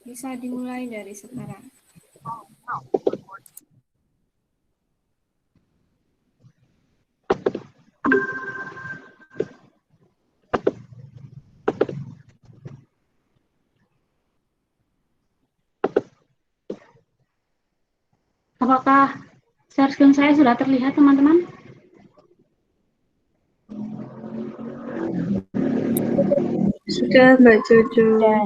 Bisa dimulai dari sekarang. Apakah share screen saya sudah terlihat, teman-teman? Sudah, Mbak Jojo. Sudah.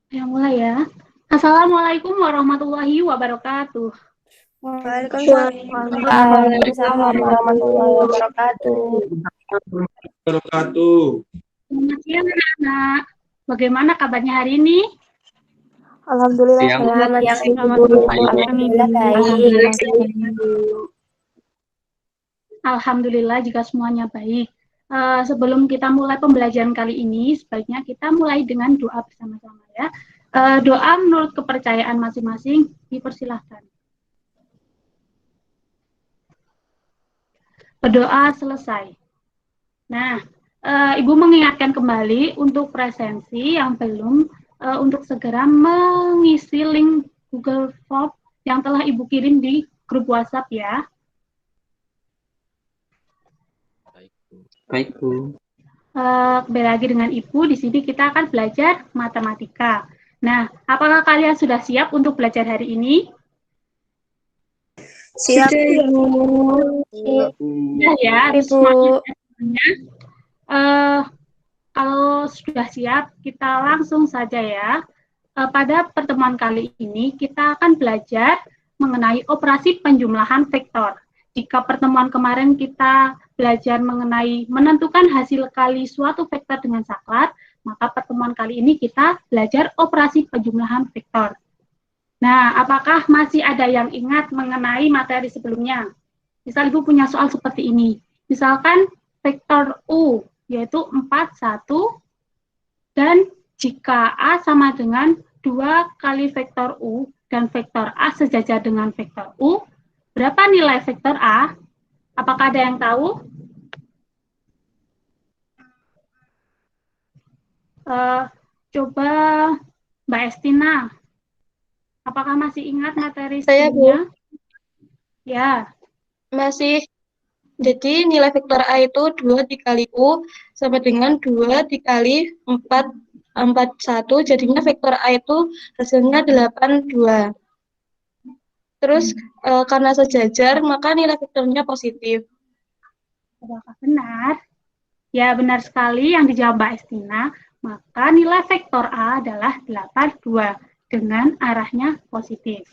Ya, mulai ya. Assalamualaikum warahmatullahi wabarakatuh. Waalaikumsalam warahmatullahi wabarakatuh. Selamat siang, anak-anak. Bagaimana kabarnya hari ini? Alhamdulillah Selamat sehat. siang, Alhamdulillah baik. Alhamdulillah jika semuanya baik. Sebelum kita mulai pembelajaran kali ini, sebaiknya kita mulai dengan doa bersama-sama ya. Doa menurut kepercayaan masing-masing, dipersilahkan. Berdoa selesai. Nah, Ibu mengingatkan kembali untuk presensi yang belum, untuk segera mengisi link Google Form yang telah Ibu kirim di grup WhatsApp ya. Baik, Bu. Kembali lagi dengan Ibu, di sini kita akan belajar matematika. Nah, apakah kalian sudah siap untuk belajar hari ini? Siap, Ibu. Ya, semuanya. Kalau sudah siap, kita langsung saja ya. Pada pertemuan kali ini, kita akan belajar mengenai operasi penjumlahan vektor. Jika pertemuan kemarin kita belajar mengenai menentukan hasil kali suatu vektor dengan saklar, maka pertemuan kali ini kita belajar operasi penjumlahan vektor. Nah, apakah masih ada yang ingat mengenai materi sebelumnya? Misal Ibu punya soal seperti ini. Misalkan vektor U, yaitu 4, 1, dan jika A sama dengan 2 kali vektor U dan vektor A sejajar dengan vektor U, berapa nilai vektor A? Apakah ada yang tahu? Coba Mbak Estina, apakah masih ingat materi sebelumnya? Saya, Bu. Ya. Masih. Jadi nilai vektor A itu 2 dikali U sama dengan 2 dikali 4, 1. Jadinya vektor A itu hasilnya 8, 2. Terus karena sejajar, maka nilai vektornya positif. Apakah benar? Ya, benar sekali yang dijawab Mbak Estina. Maka nilai vektor A adalah 8, 2 dengan arahnya positif.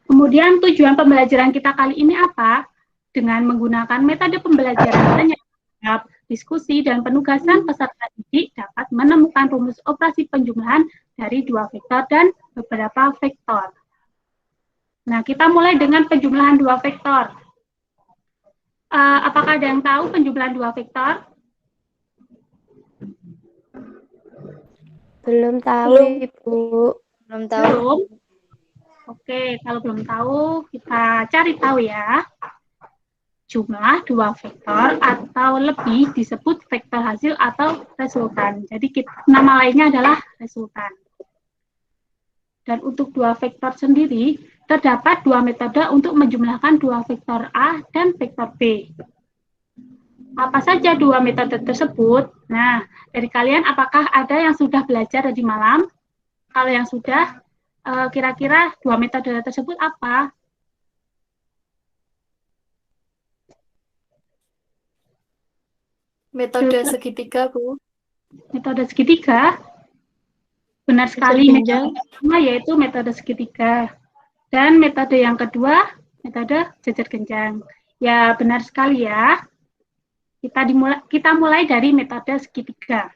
Kemudian tujuan pembelajaran kita kali ini apa? Dengan menggunakan metode pembelajaran tanya jawab, diskusi, dan penugasan peserta didik dapat menemukan rumus operasi penjumlahan dari 2 vektor dan beberapa vektor. Nah, kita mulai dengan penjumlahan 2 vektor. Apakah ada yang tahu penjumlahan 2 vektor? Belum tahu, Ibu. Belum tahu. Belum? Oke, kalau belum tahu, kita cari tahu ya. Jumlah 2 vektor atau lebih disebut vektor hasil atau resultan. Jadi nama lainnya adalah resultan. Dan untuk 2 vektor sendiri, terdapat 2 metode untuk menjumlahkan 2 vektor A dan vektor B. Apa saja 2 metode tersebut? Nah, dari kalian apakah ada yang sudah belajar tadi malam? Kalau yang sudah, kira-kira 2 metode tersebut apa? Metode segitiga, Bu. Metode segitiga? Benar sekali, metode pertama yaitu metode segitiga. Dan metode yang kedua, metode jejer genjang. Ya, benar sekali ya. Kita mulai dari metode segitiga.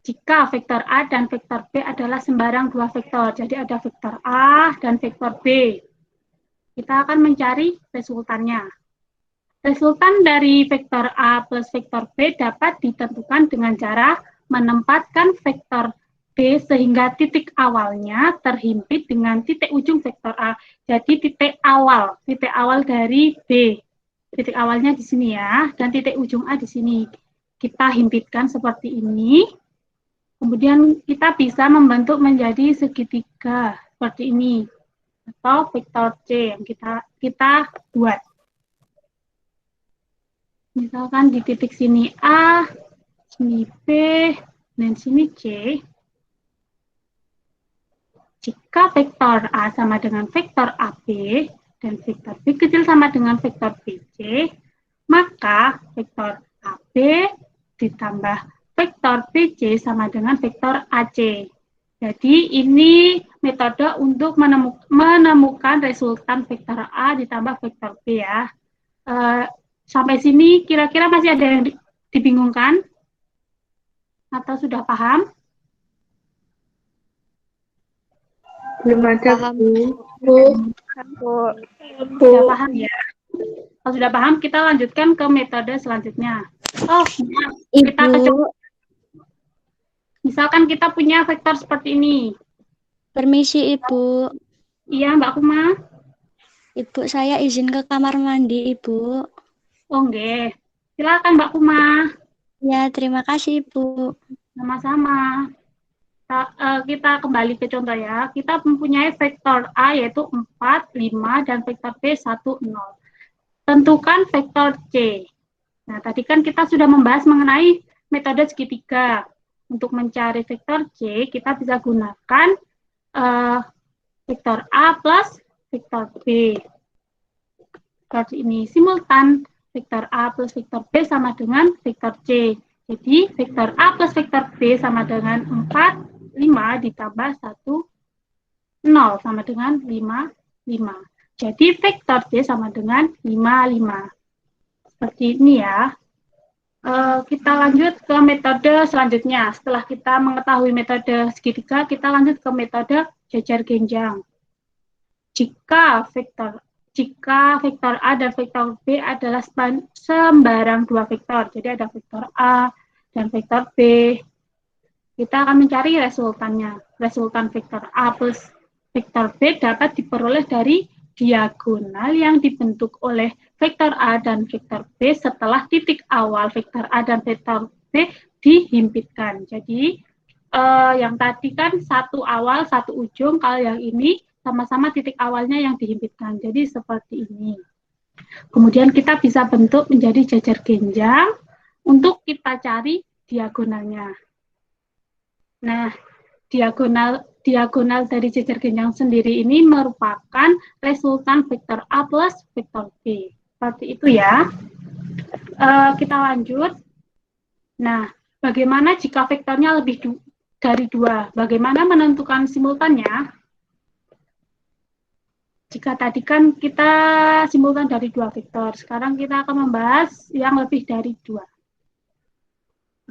Jika vektor A dan vektor B adalah sembarang 2 vektor, jadi ada vektor A dan vektor B. Kita akan mencari resultannya. Resultan dari vektor A plus vektor B dapat ditentukan dengan cara menempatkan vektor B sehingga titik awalnya terhimpit dengan titik ujung vektor A. Jadi titik awal dari B. Titik awalnya di sini ya, dan titik ujung A di sini. Kita himpitkan seperti ini. Kemudian kita bisa membentuk menjadi segitiga seperti ini atau vektor C yang kita buat. Misalkan di titik sini A, sini B, dan sini C. Jika vektor A sama dengan vektor AB dan vektor B kecil sama dengan vektor BC, maka vektor AB ditambah vektor BC sama dengan vektor AC. Jadi ini metode untuk menemukan resultan vektor A ditambah vektor B ya. Sampai sini kira-kira masih ada yang dibingungkan? Atau sudah paham? Belum ada, Paham. Bu. Sudah paham ya? Kalau sudah paham, kita lanjutkan ke metode selanjutnya. Oh, kita Ibu, misalkan kita punya vektor seperti ini. permisi Ibu. Iya, Mbak Kuma. Ibu, saya izin ke kamar mandi, Ibu. Oh, nggih. Silakan Mbak Kuma. Ya, terima kasih Ibu. Sama-sama. Kita kembali ke contoh ya. Kita mempunyai vektor A yaitu 4, 5, dan vektor B 1, 0. Tentukan vektor C. Nah, tadi kan kita sudah membahas mengenai metode segitiga. Untuk mencari vektor C, kita bisa gunakan vektor A plus vektor B. Seperti ini, simultan vektor A plus vektor B sama dengan vektor C. Jadi, vektor A plus vektor B sama dengan 4, 5 ditambah 1, 0 sama dengan 5, 5. Jadi, vektor C sama dengan 5, 5. Seperti ini ya. Kita lanjut ke metode selanjutnya. Setelah kita mengetahui metode segitiga, kita lanjut ke metode jajar genjang. Jika vektor A dan vektor B adalah sembarang dua vektor, jadi ada vektor A dan vektor B, kita akan mencari resultannya. Resultan vektor A plus vektor B dapat diperoleh dari diagonal yang dibentuk oleh vektor A dan vektor B setelah titik awal vektor A dan vektor B dihimpitkan. Jadi, yang tadi kan satu awal, satu ujung, kalau yang ini sama-sama titik awalnya yang dihimpitkan. Jadi, seperti ini. Kemudian kita bisa bentuk menjadi jajar genjang untuk kita cari diagonalnya. Nah, diagonal dari jajar genjang sendiri ini merupakan resultan vektor A plus vektor B. Seperti itu ya. Kita lanjut. Nah, bagaimana jika vektornya lebih dari 2? Bagaimana menentukan simultannya? Jika tadi kan kita simultan dari 2 vektor, sekarang kita akan membahas yang lebih dari 2.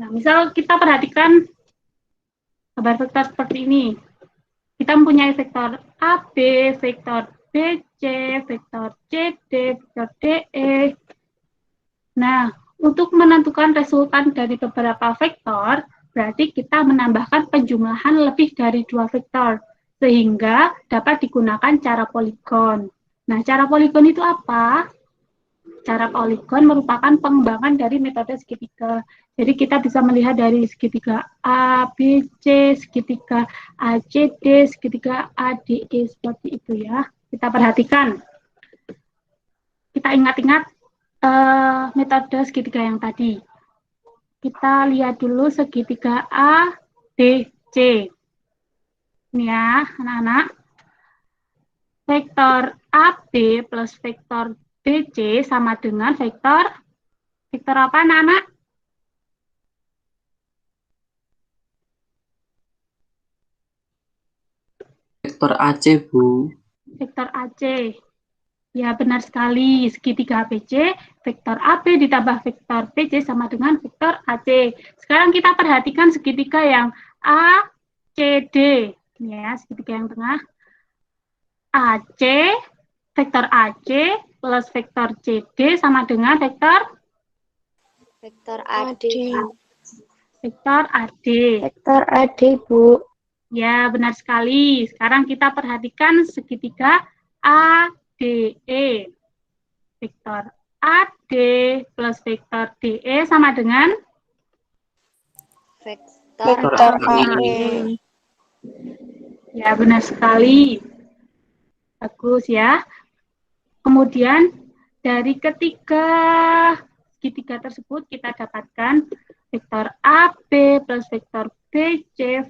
Nah, misal kita perhatikan gambar vektor seperti ini. Kita mempunyai vektor AB, vektor BC, vektor CD, vektor DE. Nah, untuk menentukan resultan dari beberapa vektor, berarti kita menambahkan penjumlahan lebih dari 2 vektor, sehingga dapat digunakan cara poligon. Nah, cara poligon itu apa? Cara poligon merupakan pengembangan dari metode segitiga. Jadi kita bisa melihat dari segitiga ABC, segitiga ACD, segitiga ADE, seperti itu ya. Kita perhatikan. Kita ingat-ingat metode segitiga yang tadi. Kita lihat dulu segitiga ABC. Ini ya, anak-anak. Vektor AB plus vektor BC sama dengan vektor apa, anak-anak? Vektor AC, Bu. Vektor AC. Ya, benar sekali. Segitiga ABC, vektor AB ditambah vektor BC sama dengan vektor AC. Sekarang kita perhatikan segitiga yang ACD. Ini ya, segitiga yang tengah. AC, vektor AC plus vektor CD sama dengan vektor Vektor AD. vektor AD. Vektor AD, Bu. Ya, benar sekali. Sekarang kita perhatikan segitiga ADE. Vektor AD plus vektor DE sama dengan Vektor Vektor AE. AE. ya, benar sekali. Bagus ya. Kemudian dari ketiga segitiga tersebut kita dapatkan vektor AB plus vektor BC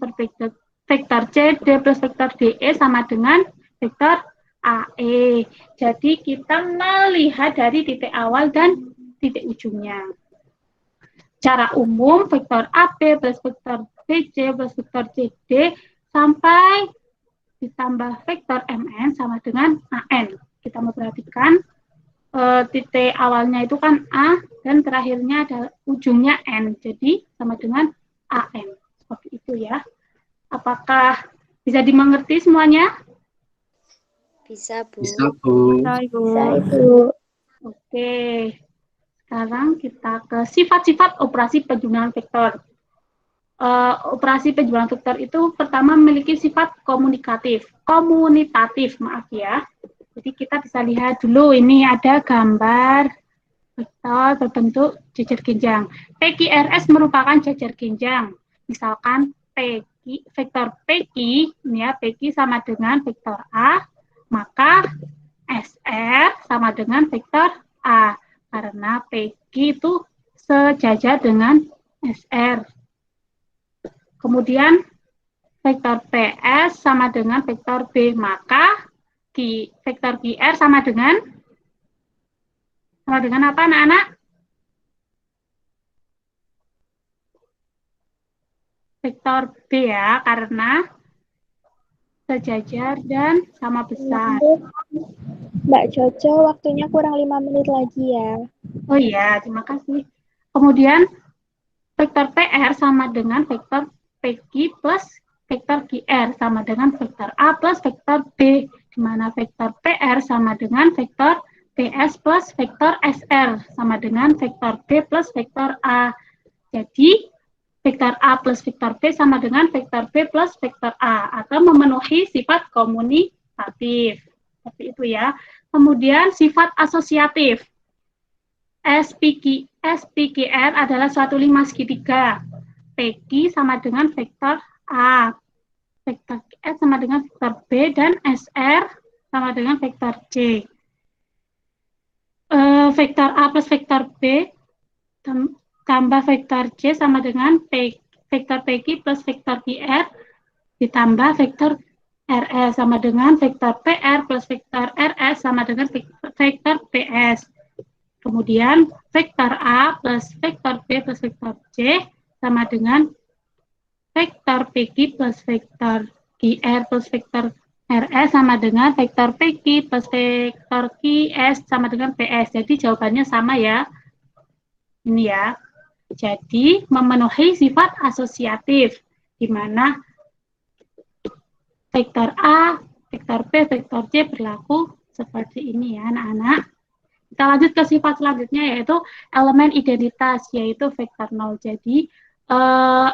vektor CD plus vektor DE sama dengan vektor AE. Jadi kita melihat dari titik awal dan titik ujungnya. Secara umum vektor AB plus vektor BC plus vektor CD sampai ditambah vektor MN sama dengan AN. Kita memperhatikan titik awalnya itu kan A dan terakhirnya adalah ujungnya N. Jadi sama dengan AN. Seperti itu ya. Apakah bisa dimengerti semuanya? Bisa, Bu. Bisa, Bu. Bisa, Ibu. Oke. Sekarang kita ke sifat-sifat operasi penjumlahan vektor. Operasi penjumlahan vektor itu pertama memiliki sifat komunitatif, maaf ya. Jadi kita bisa lihat dulu, ini ada gambar vektor berbentuk jejer genjang. PQRS merupakan jejer genjang. Misalkan vektor PQ, ini ya, PQ sama dengan vektor A, maka SR sama dengan vektor A. Karena PQ itu sejajar dengan SR. Kemudian vektor PS sama dengan vektor B, maka vektor QR sama dengan apa anak-anak? Vektor B ya, karena sejajar dan sama besar. Mbak Jojo, waktunya kurang 5 menit lagi ya. Oh iya, terima kasih. Kemudian vektor PR sama dengan vektor PQ plus vektor QR sama dengan vektor A plus vektor B, di mana vektor PR sama dengan vektor PS plus vektor SR sama dengan vektor B plus vektor A. Jadi, vektor A plus vektor B sama dengan vektor B plus vektor A, atau memenuhi sifat komunitatif. Seperti itu ya. Kemudian sifat asosiatif. SPQR adalah suatu lima segitiga. PQ sama dengan vektor A. Vektor S sama dengan vektor B dan SR sama dengan vektor C. Vektor A plus vektor B tambah vektor C sama dengan vektor PQ plus vektor QR ditambah vektor RS sama dengan vektor PR plus vektor RS sama dengan vektor PS. Kemudian vektor A plus vektor B plus vektor C sama dengan vektor PQ plus vektor QR plus vektor RS sama dengan vektor PQ plus vektor QS sama dengan PS. Jadi jawabannya sama ya. Ini ya. Jadi memenuhi sifat asosiatif, di mana vektor A, vektor B, vektor C berlaku seperti ini ya anak-anak. Kita lanjut ke sifat selanjutnya yaitu elemen identitas, yaitu vektor 0. Jadi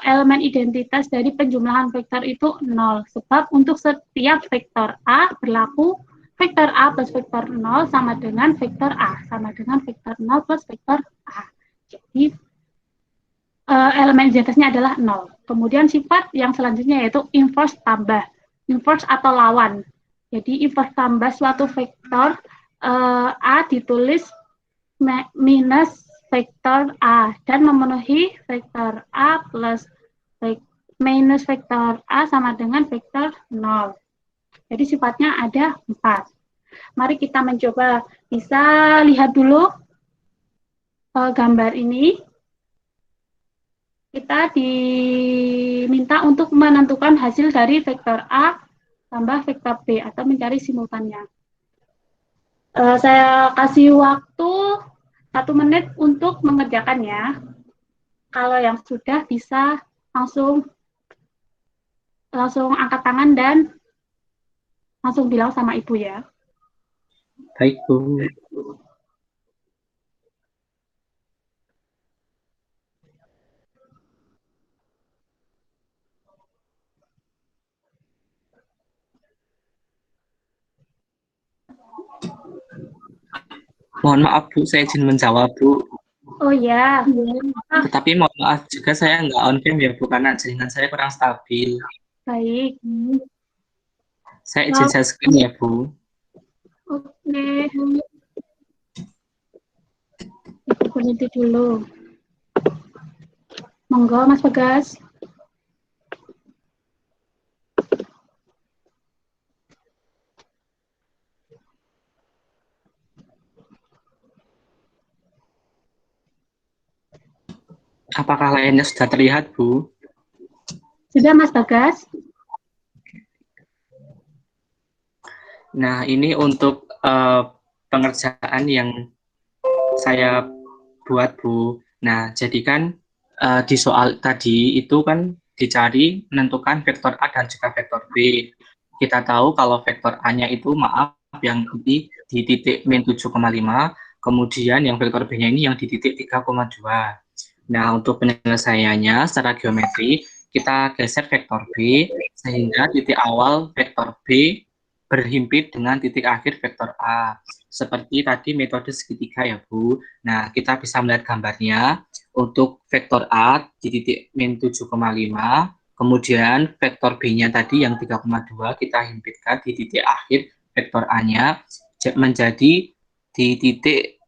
elemen identitas dari penjumlahan vektor itu 0. Sebab untuk setiap vektor A berlaku vektor A plus vektor 0 sama dengan vektor A, sama dengan vektor 0 plus vektor A. Jadi elemen identitasnya adalah 0. Kemudian sifat yang selanjutnya yaitu inverse tambah. Inverse atau lawan. Jadi inverse tambah suatu vektor A ditulis minus vektor A dan memenuhi vektor A plus minus vektor A sama dengan vektor 0. Jadi sifatnya ada 4. Mari kita mencoba. Bisa lihat dulu gambar ini. Kita diminta untuk menentukan hasil dari vektor A tambah vektor B atau mencari simultannya. Saya kasih waktu 1 menit untuk mengerjakannya. Kalau yang sudah bisa langsung angkat tangan dan langsung bilang sama ibu ya. Baik, Bu. Mohon maaf Bu, saya izin menjawab Bu. Oh ya, Tetapi mohon maaf juga saya nggak on cam ya Bu, karena jaringan saya kurang stabil. baik. Saya izin share screen ya Bu. Oke. Berhenti dulu. Monggo Mas Bagas. Apakah layarnya sudah terlihat Bu? Sudah Mas Bagas? Nah, ini untuk pengerjaan yang saya buat Bu. Nah, jadi kan di soal tadi itu kan dicari menentukan vektor A dan juga vektor B. Kita tahu kalau vektor A-nya itu maaf yang di titik min 7,5, kemudian yang vektor B-nya ini yang di titik 3,2. Nah, untuk penyelesaiannya secara geometri, kita geser vektor B sehingga titik awal vektor B berhimpit dengan titik akhir vektor A. Seperti tadi metode segitiga ya, Bu. Nah, kita bisa melihat gambarnya untuk vektor A di titik min 7,5, kemudian vektor B-nya tadi yang 3,2 kita himpitkan di titik akhir vektor A-nya menjadi di titik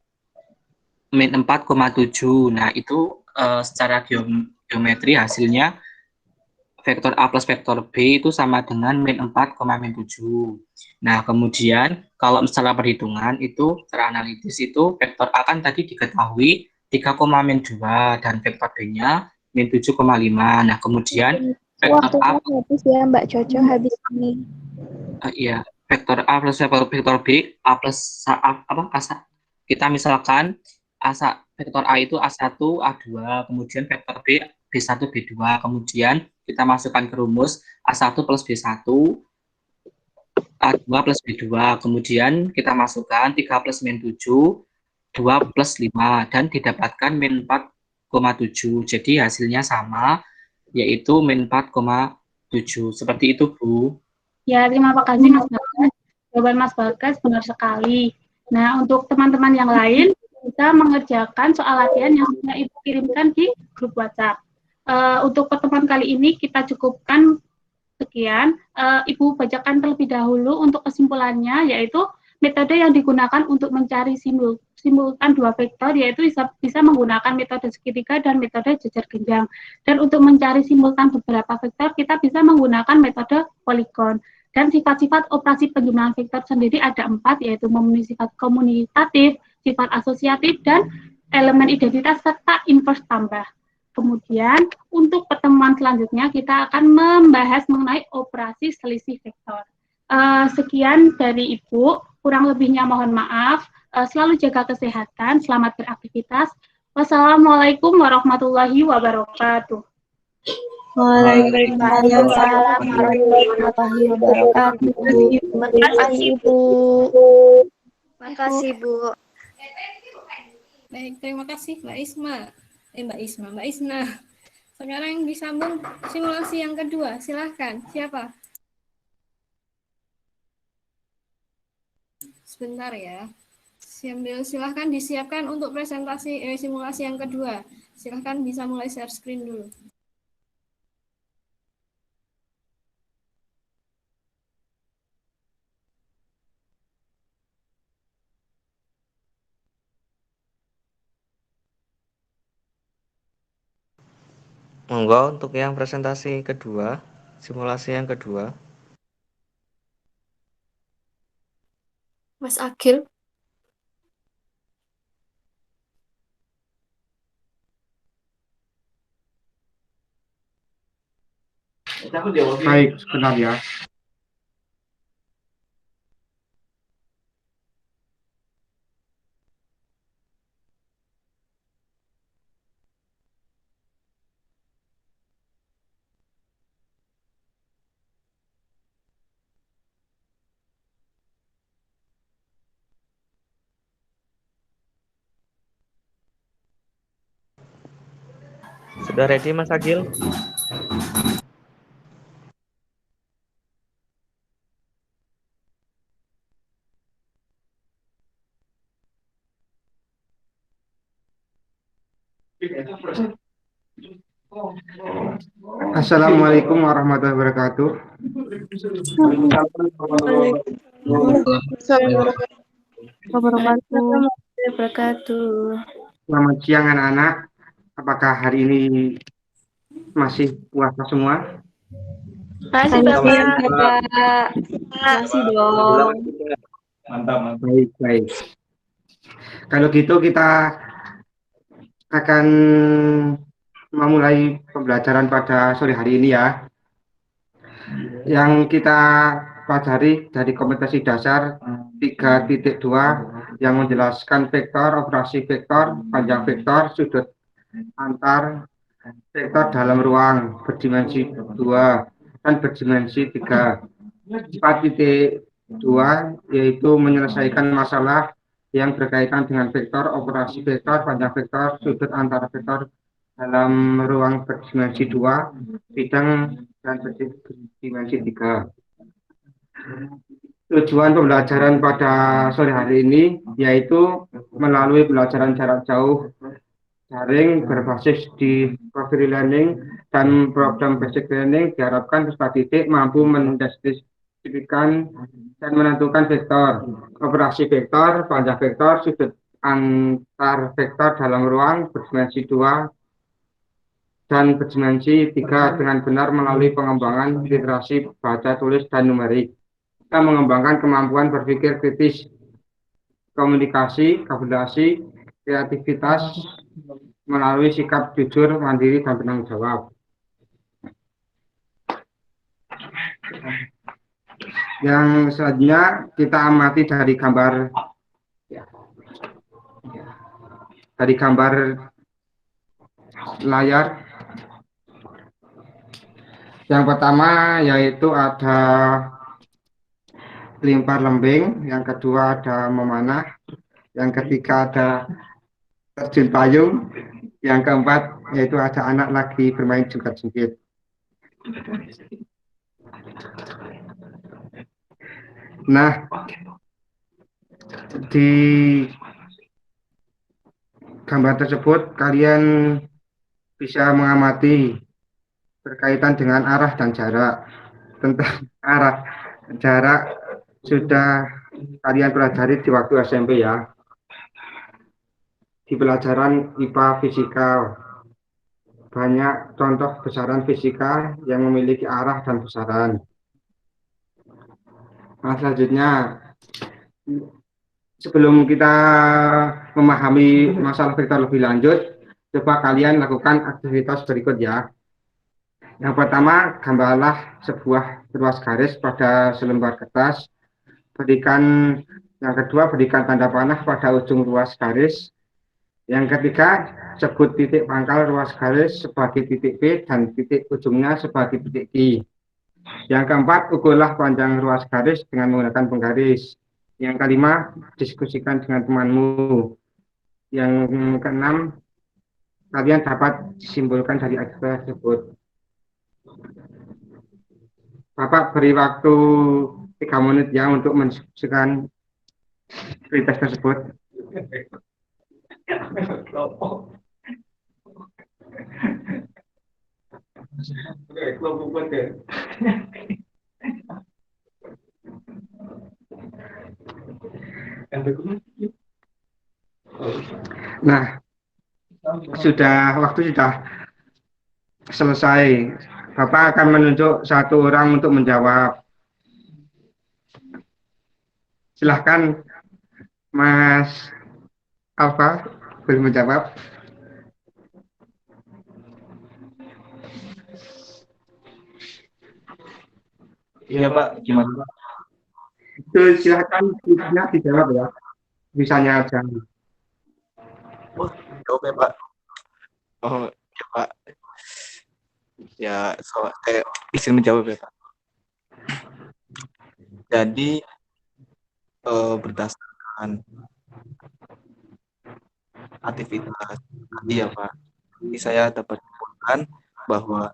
min 4,7. Nah, itu secara geometri hasilnya vektor A plus vektor B itu sama dengan min 4,7. Nah, kemudian kalau secara perhitungan itu secara analitis itu vektor A kan tadi diketahui 3,2 dan vektor B-nya min 7,5. Nah, kemudian vektor A Waktunya habis ya Mbak Coco habis ini. iya, vektor A plus vektor B A plus kita misalkan vektor A itu A1, A2, kemudian vektor B B1, B2, kemudian kita masukkan ke rumus A1 plus B1, A2 plus B2, kemudian kita masukkan 3 plus min 7, 2 plus 5, dan didapatkan min 4,7. Jadi hasilnya sama, yaitu min 4,7. Seperti itu, Bu. Ya, terima kasih Mas Bagas. Jawaban Mas Bagas benar sekali. Nah, untuk teman-teman yang lain, kita mengerjakan soal latihan yang sudah Ibu kirimkan di grup WhatsApp. Untuk pertemuan kali ini kita cukupkan sekian. Ibu bacakan terlebih dahulu untuk kesimpulannya, yaitu metode yang digunakan untuk mencari simultan dua vektor, yaitu bisa menggunakan metode segitiga dan metode jejer genjang. Dan untuk mencari simultan beberapa vektor, kita bisa menggunakan metode poligon. Dan sifat-sifat operasi penjumlahan vektor sendiri ada 4, yaitu memenuhi sifat komutatif, sifat asosiatif, dan elemen identitas, serta inverse tambah. Kemudian, untuk pertemuan selanjutnya, kita akan membahas mengenai operasi selisih vektor. Sekian dari Ibu, kurang lebihnya mohon maaf. Selalu jaga kesehatan, selamat beraktivitas. Wassalamualaikum warahmatullahi wabarakatuh. Waalaikumsalam warahmatullahi wabarakatuh. Terima kasih Ibu. Terima kasih, Bu. Baik, terima kasih Mbak Isma. Mbak Isna. Sekarang disambung simulasi yang kedua. Silahkan, siapa? Sebentar ya. Silahkan disiapkan untuk presentasi simulasi yang kedua. Silahkan bisa mulai share screen dulu. Monggo untuk yang presentasi kedua, simulasi yang kedua. Mas Agil. Baik, sebentar ya. Sudah ready Mas Agil? Assalamualaikum warahmatullahi wabarakatuh. Selamat siang anak-anak. Apakah hari ini masih puasa semua? Masih Bapak. Masih dong. Mantap. Baik. Kalau gitu kita akan memulai pembelajaran pada sore hari ini ya. Yang kita pelajari dari kompetensi dasar 3.2 yang menjelaskan vektor, operasi vektor, panjang vektor, sudut antar vektor dalam ruang berdimensi 2 dan berdimensi 3. 4.2 yaitu menyelesaikan masalah yang berkaitan dengan vektor, operasi vektor, panjang vektor, sudut antara vektor dalam ruang berdimensi 2, bidang dan berdimensi 3. Tujuan pembelajaran pada sore hari ini yaitu melalui pembelajaran jarak jauh daring berbasis di profil learning dan program basic learning diharapkan peserta didik mampu mendeskripsikan dan menentukan vektor, operasi vektor, panjang vektor, sudut antar vektor dalam ruang berdimensi 2 dan berdimensi 3 dengan benar melalui pengembangan literasi baca, tulis, dan numerik. Kita mengembangkan kemampuan berpikir kritis, komunikasi, kapabilitas, kreativitas melalui sikap jujur, mandiri, dan bertanggung jawab. Yang selanjutnya kita amati dari gambar layar. Yang pertama yaitu ada lempar lembing, yang kedua ada memanah, yang ketiga ada terjun payung, yang keempat yaitu ada anak lagi bermain jungkat-jungkit. Nah, di gambar tersebut kalian bisa mengamati berkaitan dengan arah dan jarak. Tentang arah jarak sudah kalian pelajari di waktu SMP ya, di pelajaran IPA fisika. Banyak contoh besaran fisika yang memiliki arah dan besaran. Nah, selanjutnya, sebelum kita memahami masalah vektor lebih lanjut, coba kalian lakukan aktivitas berikut ya. Yang pertama, gambarlah sebuah ruas garis pada selembar kertas. Yang kedua, berikan tanda panah pada ujung ruas garis. Yang ketiga, sebut titik pangkal ruas garis sebagai titik P dan titik ujungnya sebagai titik I. Yang keempat, ukurlah panjang ruas garis dengan menggunakan penggaris. Yang kelima, diskusikan dengan temanmu. Yang keenam, kalian dapat disimpulkan dari aktivitas tersebut. Bapak beri waktu 3 menit ya untuk mendiskusikan aktivitas tersebut. Nah, waktu sudah selesai. Bapak akan menunjuk satu orang untuk menjawab. Silahkan Mas Alfa boleh menjawab. Iya Pak, gimana Pak? Itu silahkan bisa dijawab ya. Bisanya aja. Oh, jawab ya Pak. Oh, ya Pak. Ya, saya izin menjawab ya Pak. Jadi berdasarkan aktivitas tadi ya Pak, ini saya dapat menyimpulkan bahwa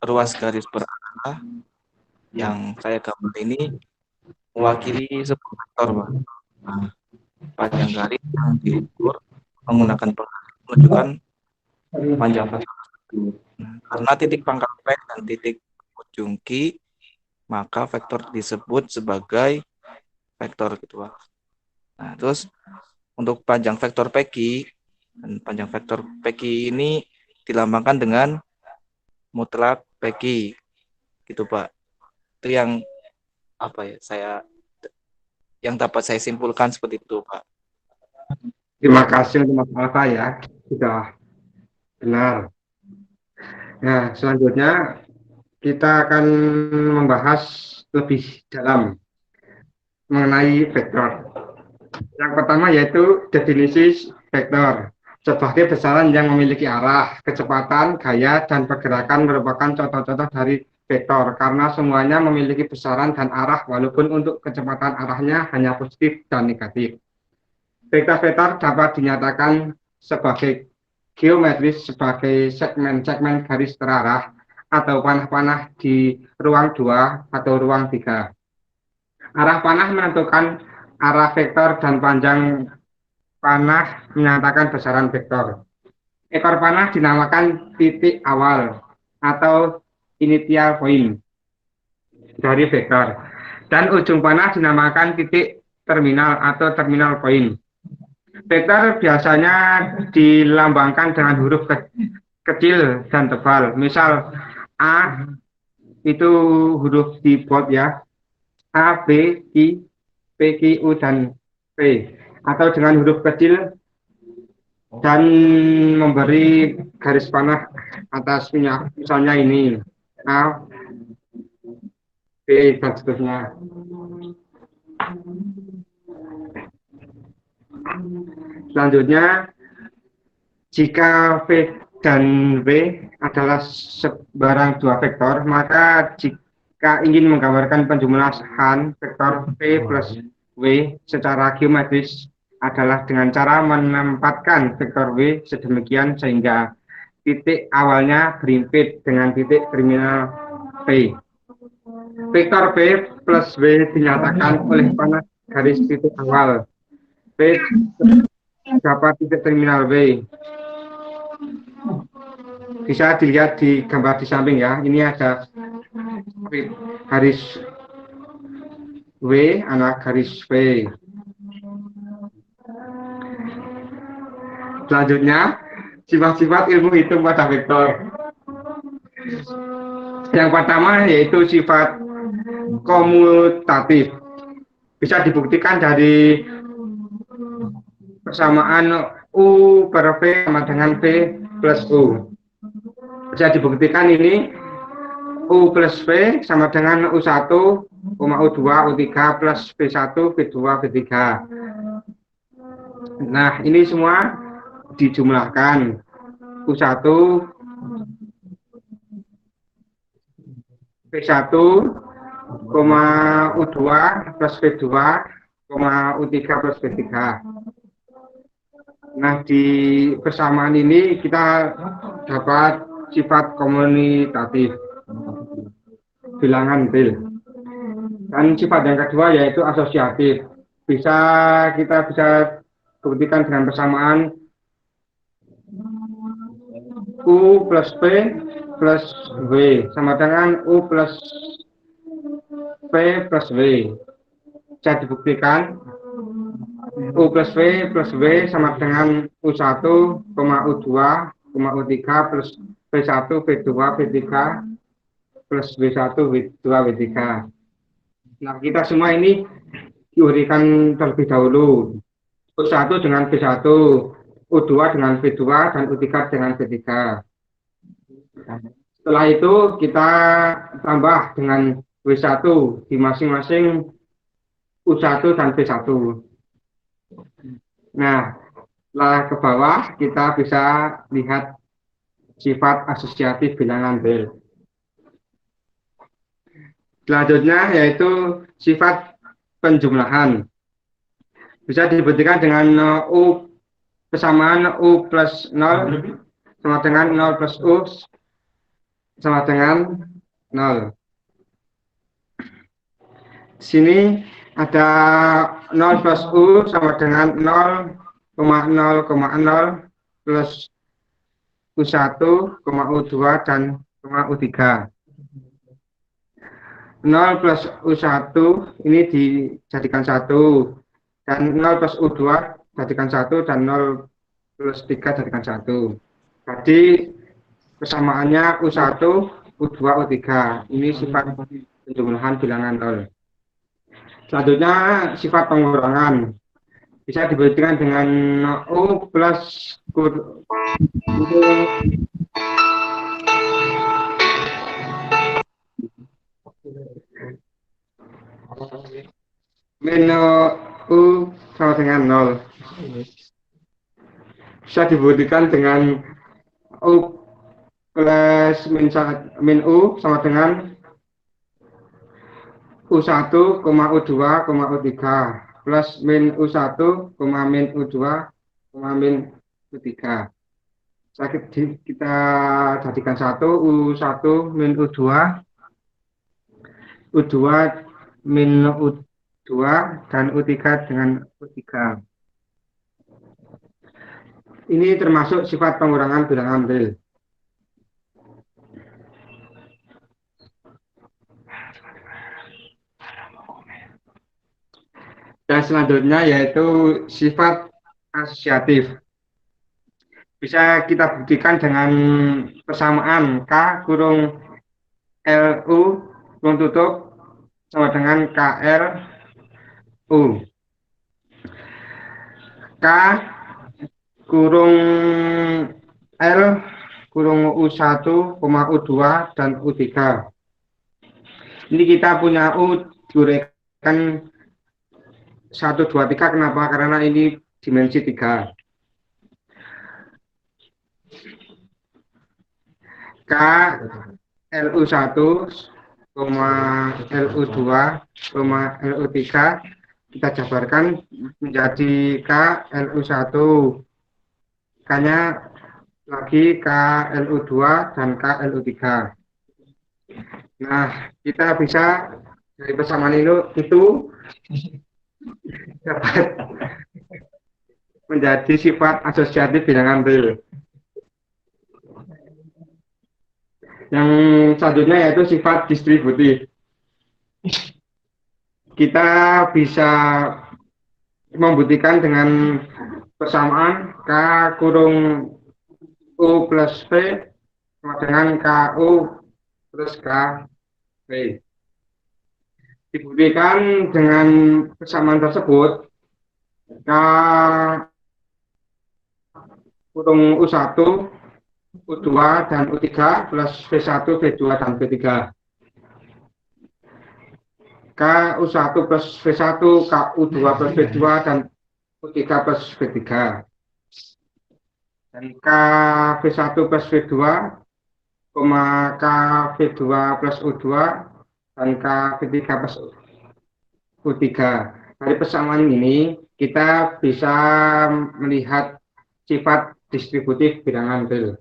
ruas garis berarah yang saya gambar ini mewakili sebuah vektor Pak. Nah, panjang garis yang diukur menggunakan penggaris menunjukkan panjang vektor. Karena titik pangkal P dan titik ujung Q, maka vektor disebut sebagai vektor gitu Pak. Nah, terus untuk panjang vektor PQ, dan panjang vektor PQ ini dilambangkan dengan mutlak PQ gitu Pak. Itu yang yang dapat saya simpulkan seperti itu Pak. Terima kasih untuk Mas Alfa ya, sudah benar. Nah, selanjutnya kita akan membahas lebih dalam mengenai vektor. Yang pertama yaitu definisi vektor. Sebagai besaran yang memiliki arah, kecepatan, gaya, dan pergerakan merupakan contoh-contoh dari vektor karena semuanya memiliki besaran dan arah walaupun untuk kecepatan arahnya hanya positif dan negatif. Vektor-vektor dapat dinyatakan sebagai geometris sebagai segmen-segmen garis terarah atau panah-panah di ruang 2 atau ruang 3. Arah panah menentukan arah vektor dan panjang panah menyatakan besaran vektor. Ekor panah dinamakan titik awal atau initial point dari vektor. Dan ujung panah dinamakan titik terminal atau terminal point. Vektor biasanya dilambangkan dengan huruf kecil dan tebal. Misal A itu huruf di bold ya. A, B, I, P, Q, U, dan P. Atau dengan huruf kecil dan memberi garis panah atasnya. Misalnya ini A, B, dan seterusnya. Selanjutnya, jika V dan W adalah sebarang dua vektor, maka jika ingin menggambarkan penjumlahan vektor V plus W secara geometris adalah dengan cara menempatkan vektor W sedemikian sehingga titik awalnya berimpit dengan titik terminal P. Vektor V plus W dinyatakan oleh panah garis titik awal P dapat titik terminal W. Bisa dilihat di gambar di samping ya. Ini ada garis W, anak garis V. Selanjutnya, sifat-sifat ilmu hitung pada vektor. Yang pertama yaitu sifat komutatif. Bisa dibuktikan dari persamaan U per V sama dengan V plus U. Bisa dibuktikan ini U plus V sama dengan U1, U2, U3 plus V1, V2, V3. Nah, ini semua dijumlahkan. U1, V1, U2 plus V2, U3 plus V3. Nah, di persamaan ini kita dapat sifat komunitatif, bilangan Bell. Dan sifat yang kedua yaitu asosiatif. Kita bisa buktikan dengan persamaan U plus P plus W sama dengan U plus P plus W. Bisa dibuktikan U plus V plus W sama dengan U1, U2, U3 plus V1, V2, V3 plus W1, W2, W3. Nah, kita semua ini diuraikan terlebih dahulu. U1 dengan V1, U2 dengan V2, dan U3 dengan V3. Setelah itu kita tambah dengan W1 di masing-masing U1 dan V1. Nah, setelah ke bawah kita bisa lihat sifat asosiatif bilangan Bell. Selanjutnya yaitu sifat penjumlahan. Bisa dibuktikan dengan U persamaan U plus 0 sama dengan 0 plus U sama dengan 0. Di sini ada 0 plus U sama dengan 0,0,0 plus U1, U2, dan U3. 0 plus U1 ini dijadikan 1, dan 0 plus U2 jadikan 1, dan 0 plus 3 jadikan 1. Jadi persamaannya U1, U2, U3. Ini sifat penjumlahan bilangan 0. Selanjutnya sifat pengurangan. Bisa dibuktikan dengan U plus min U sama dengan 0. Bisa dibuktikan dengan U plus min U sama dengan U1, U2, U3 plus min U1, min U2, min U3. Kita jadikan 1, U1 min U2, U2 min U2, dan U3 dengan U3. Ini termasuk sifat pengurangan bilangan real. Dan selanjutnya yaitu sifat asosiatif. Bisa kita buktikan dengan persamaan K kurung LU kurung tutup sama dengan KLU. K kurung L kurung U1, U2, dan U3. Ini kita punya U diuraikan 1, 2, 3. Kenapa? Karena ini dimensi 3. K LU1, LU2, LU3 kita jabarkan menjadi K LU1. K-nya lagi K LU2 dan K LU3. Nah, kita bisa dari persamaan itu dapat menjadi sifat asosiatif bilangan real. Yang selanjutnya yaitu sifat distributif. Kita bisa membuktikan dengan persamaan K kurung U plus V sama dengan KU plus KV. Dibuktikan dengan persamaan tersebut, K kurung U1, U2, dan U3 plus V1, V2, dan V3. K U1 plus V1, K U2 plus V2, dan U3 plus V3. Dan K V1 plus V2, K V2 plus U2, dan K V3 plus U3. Dari persamaan ini, kita bisa melihat sifat distributif bilangan real.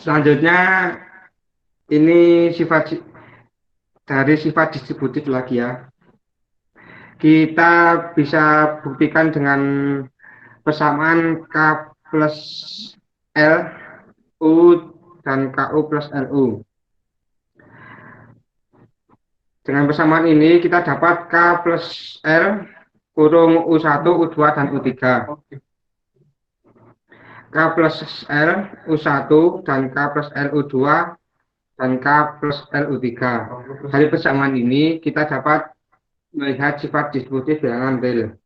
Selanjutnya, ini sifat dari sifat distributif lagi ya. Kita bisa buktikan dengan persamaan K plus L, U, dan KU plus LU. Dengan persamaan ini kita dapat K plus L kurung U1, U2, dan U3. K plus L, U1, dan K plus L, U2, dan K plus L, U3. Dari persamaan ini kita dapat melihat sifat distributif bilangan real.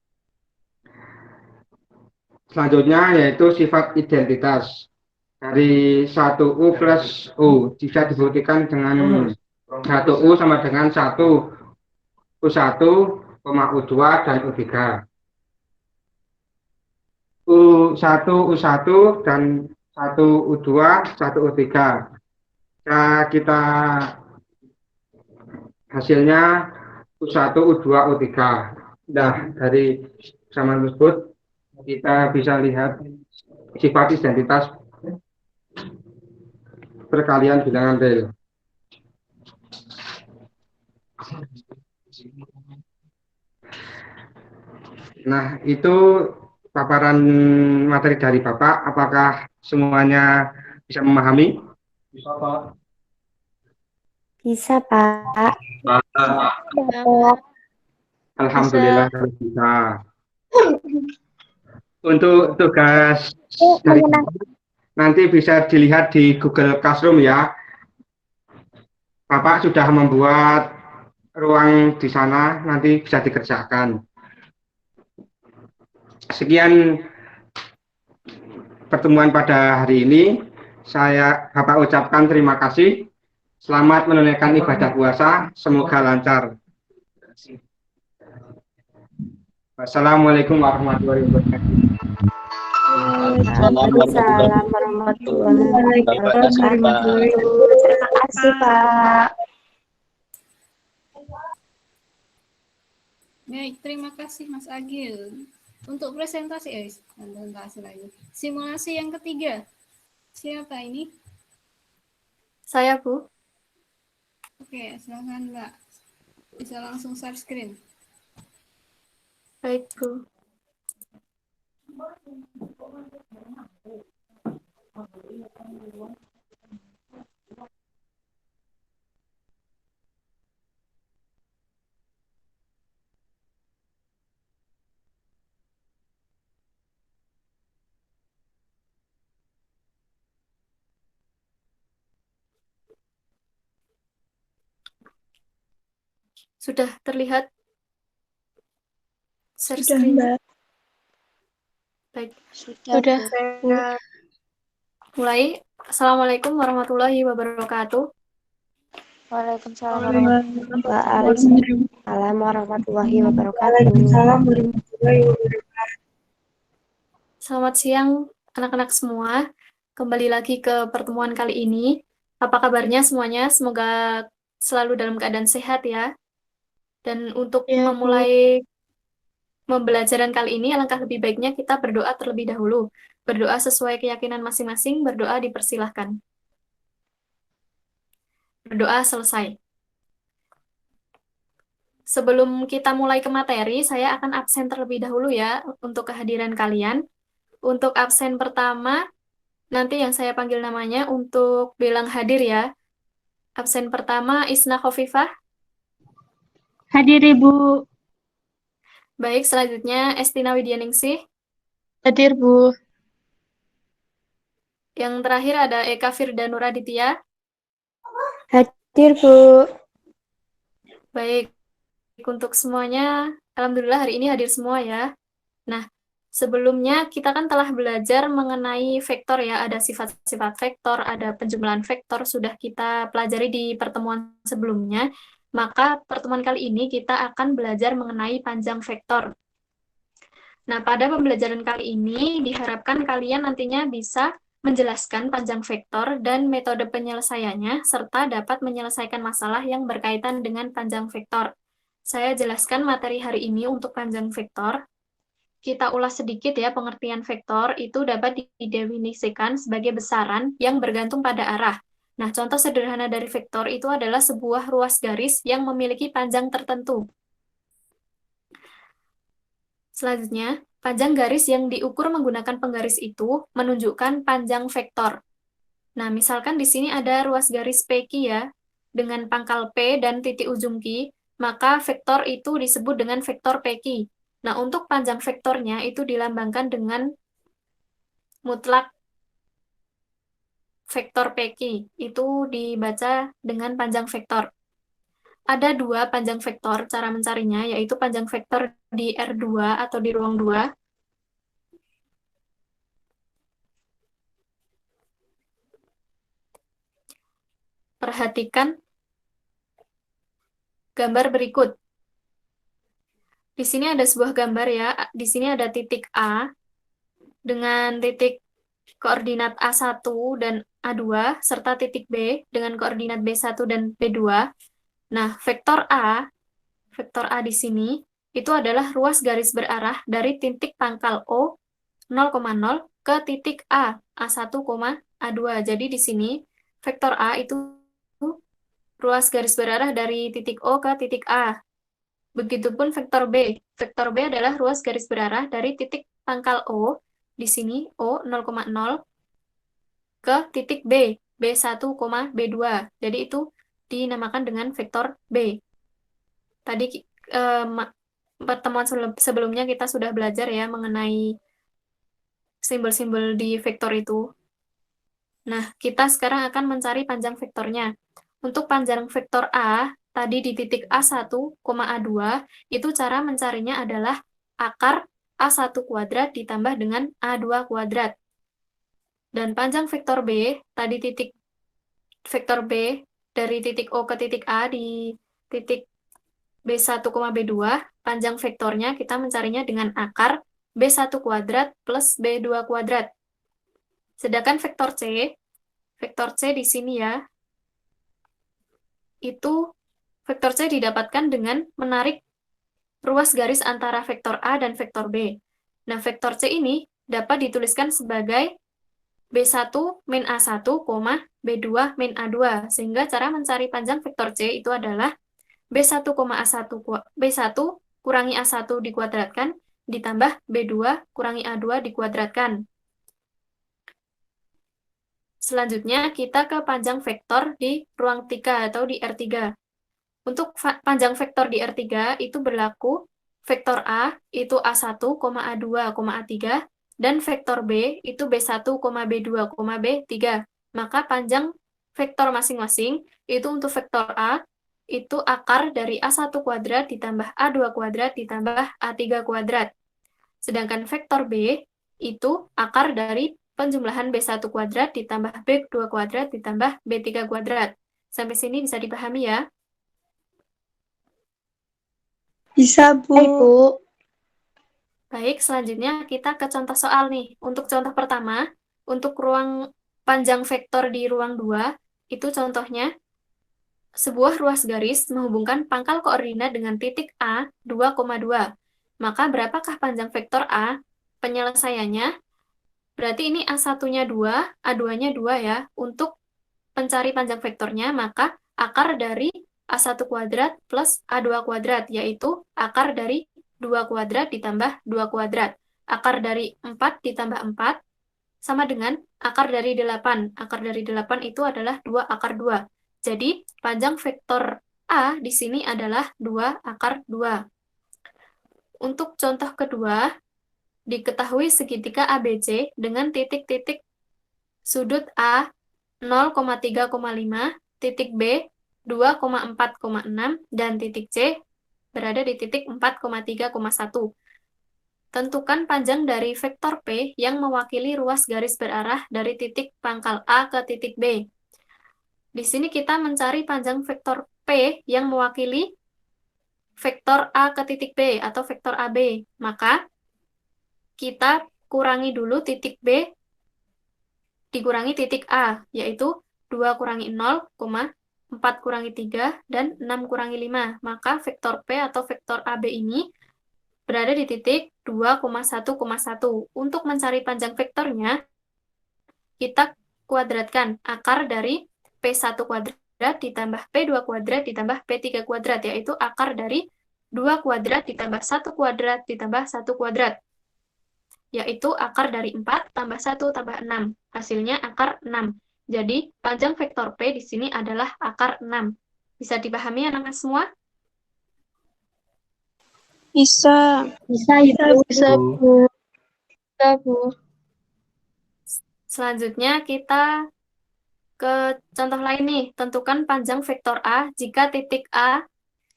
Selanjutnya yaitu sifat identitas. Dari 1U plus U bisa dibuktikan dengan 1U sama dengan 1 U1, U2, dan U3. U1, U1, dan 1 U2, 1 U3. Kita hasilnya U1, U2, U3. Nah, dari persamaan tersebut kita bisa lihat sifat identitas perkalian bilangan real. Nah, itu paparan materi dari Bapak. Apakah semuanya bisa memahami? Bisa, Pak. Bisa, Pak. Alhamdulillah kalau bisa. Untuk tugas dari nanti bisa dilihat di Google Classroom ya. Bapak sudah membuat ruang di sana, nanti bisa dikerjakan. Sekian pertemuan pada hari ini. Bapak ucapkan terima kasih. Selamat menunaikan ibadah puasa. Semoga lancar. Wassalamualaikum warahmatullahi wabarakatuh. Waalaikumsalam warahmatullahi wabarakatuh. Terima kasih, Pak. Baik, terima kasih Mas Agil. Untuk presentasi, lagi. Simulasi yang ketiga. Siapa ini? Saya, Bu. Oke, silakan Mbak. Bisa langsung share screen. Baik, Bu. Sudah terlihat share Sudah, screen? Mbak. Baik. Sudah, Saya mulai. Assalamualaikum warahmatullahi wabarakatuh. Waalaikumsalam warahmatullahi wabarakatuh. Selamat siang anak-anak semua. Kembali lagi ke pertemuan kali ini. Apa kabarnya semuanya? Semoga selalu dalam keadaan sehat ya. Dan untuk memulai pembelajaran kali ini, alangkah lebih baiknya kita berdoa terlebih dahulu. Berdoa sesuai keyakinan masing-masing, berdoa dipersilahkan. Berdoa selesai. Sebelum kita mulai ke materi, saya akan absen terlebih dahulu ya untuk kehadiran kalian. Untuk absen pertama, nanti yang saya panggil namanya untuk bilang hadir ya. Absen pertama, Isna Khofifah. Hadir, Ibu. Baik, selanjutnya Estina Widyaningsih. Hadir, Bu. Yang terakhir ada Eka Firdanur Aditya. Hadir, Bu. Baik, untuk semuanya, alhamdulillah hari ini hadir semua ya. Nah, sebelumnya kita kan telah belajar mengenai vektor ya, ada sifat-sifat vektor, ada penjumlahan vektor, sudah kita pelajari di pertemuan sebelumnya. Maka pertemuan kali ini kita akan belajar mengenai panjang vektor. Nah, pada pembelajaran kali ini diharapkan kalian nantinya bisa menjelaskan panjang vektor dan metode penyelesaiannya, serta dapat menyelesaikan masalah yang berkaitan dengan panjang vektor. Saya jelaskan materi hari ini untuk panjang vektor. Kita ulas sedikit ya, pengertian vektor itu dapat didefinisikan sebagai besaran yang bergantung pada arah. Nah, contoh sederhana dari vektor itu adalah sebuah ruas garis yang memiliki panjang tertentu. Selanjutnya, panjang garis yang diukur menggunakan penggaris itu menunjukkan panjang vektor. Nah, misalkan di sini ada ruas garis PQ ya, dengan pangkal P dan titik ujung Q, maka vektor itu disebut dengan vektor PQ. Nah, untuk panjang vektornya itu dilambangkan dengan mutlak vektor PQ. Itu dibaca dengan panjang vektor. Ada dua panjang vektor, cara mencarinya, yaitu panjang vektor di R2 atau di ruang 2. Perhatikan gambar berikut. Di sini ada sebuah gambar ya, di sini ada titik A dengan titik koordinat A1 dan A2, serta titik B dengan koordinat B1 dan B2. Nah, vektor A di sini, itu adalah ruas garis berarah dari titik pangkal O 0,0 ke titik A, A1, A2. Jadi di sini, vektor A itu ruas garis berarah dari titik O ke titik A. Begitupun vektor B. Vektor B adalah ruas garis berarah dari titik pangkal O, di sini O 0,0, ke titik B, B1, B2. Jadi itu dinamakan dengan vektor B. Tadi pertemuan sebelumnya kita sudah belajar ya mengenai simbol-simbol di vektor itu. Nah, kita sekarang akan mencari panjang vektornya. Untuk panjang vektor A, tadi di titik A1, A2, itu cara mencarinya adalah akar A1 kuadrat ditambah dengan A2 kuadrat. Dan panjang vektor B, tadi titik vektor B dari titik O ke titik A di titik B1, B2, panjang vektornya kita mencarinya dengan akar B1 kuadrat plus B2 kuadrat. Sedangkan vektor C di sini ya, itu vektor C didapatkan dengan menarik ruas garis antara vektor A dan vektor B. Nah, vektor C ini dapat dituliskan sebagai B1 min A1, B2 min A2. Sehingga cara mencari panjang vektor C itu adalah B1, B1 kurangi A1 dikuadratkan, ditambah B2 kurangi A2 dikuadratkan. Selanjutnya, kita ke panjang vektor di ruang 3 atau di R3. Untuk panjang vektor di R3 itu berlaku vektor A itu A1, A2, A3, dan vektor B itu B1, B2, B3. Maka panjang vektor masing-masing itu untuk vektor A itu akar dari A1 kuadrat ditambah A2 kuadrat ditambah A3 kuadrat. Sedangkan vektor B itu akar dari penjumlahan B1 kuadrat ditambah B2 kuadrat ditambah B3 kuadrat. Sampai sini bisa dipahami ya? Bisa, Bu. Baik, selanjutnya kita ke contoh soal nih. Untuk contoh pertama, untuk ruang panjang vektor di ruang 2, itu contohnya sebuah ruas garis menghubungkan pangkal koordinat dengan titik A 2,2. Maka berapakah panjang vektor A? Penyelesaiannya, berarti ini A1-nya 2, A2-nya 2 ya. Untuk mencari panjang vektornya, maka akar dari A1 kuadrat plus A2 kuadrat, yaitu akar dari 2 kuadrat ditambah 2 kuadrat. Akar dari 4 ditambah 4 sama dengan akar dari 8. Akar dari 8 itu adalah 2 akar 2. Jadi, panjang vektor A di sini adalah 2 akar 2. Untuk contoh kedua, diketahui segitiga ABC dengan titik-titik sudut A 0,3,5, titik B 2,4,6, dan titik C berada di titik 4,3,1. Tentukan panjang dari vektor P yang mewakili ruas garis berarah dari titik pangkal A ke titik B. Di sini kita mencari panjang vektor P yang mewakili vektor A ke titik B atau vektor AB. Maka kita kurangi dulu titik B dikurangi titik A, yaitu 2 kurangi 0, 4 kurangi 3, dan 6 kurangi 5. Maka vektor P atau vektor AB ini berada di titik 2,1,1. Untuk mencari panjang vektornya, kita kuadratkan akar dari P1 kuadrat ditambah P2 kuadrat ditambah P3 kuadrat, yaitu akar dari 2 kuadrat ditambah 1 kuadrat ditambah 1 kuadrat, yaitu akar dari 4 tambah 1 tambah 6. Hasilnya akar 6. Jadi, panjang vektor P di sini adalah akar 6. Bisa dipahami anak-anak semua? Bisa. Bisa, Bu. Bisa, Bu. Selanjutnya, kita ke contoh lain nih. Tentukan panjang vektor A jika titik A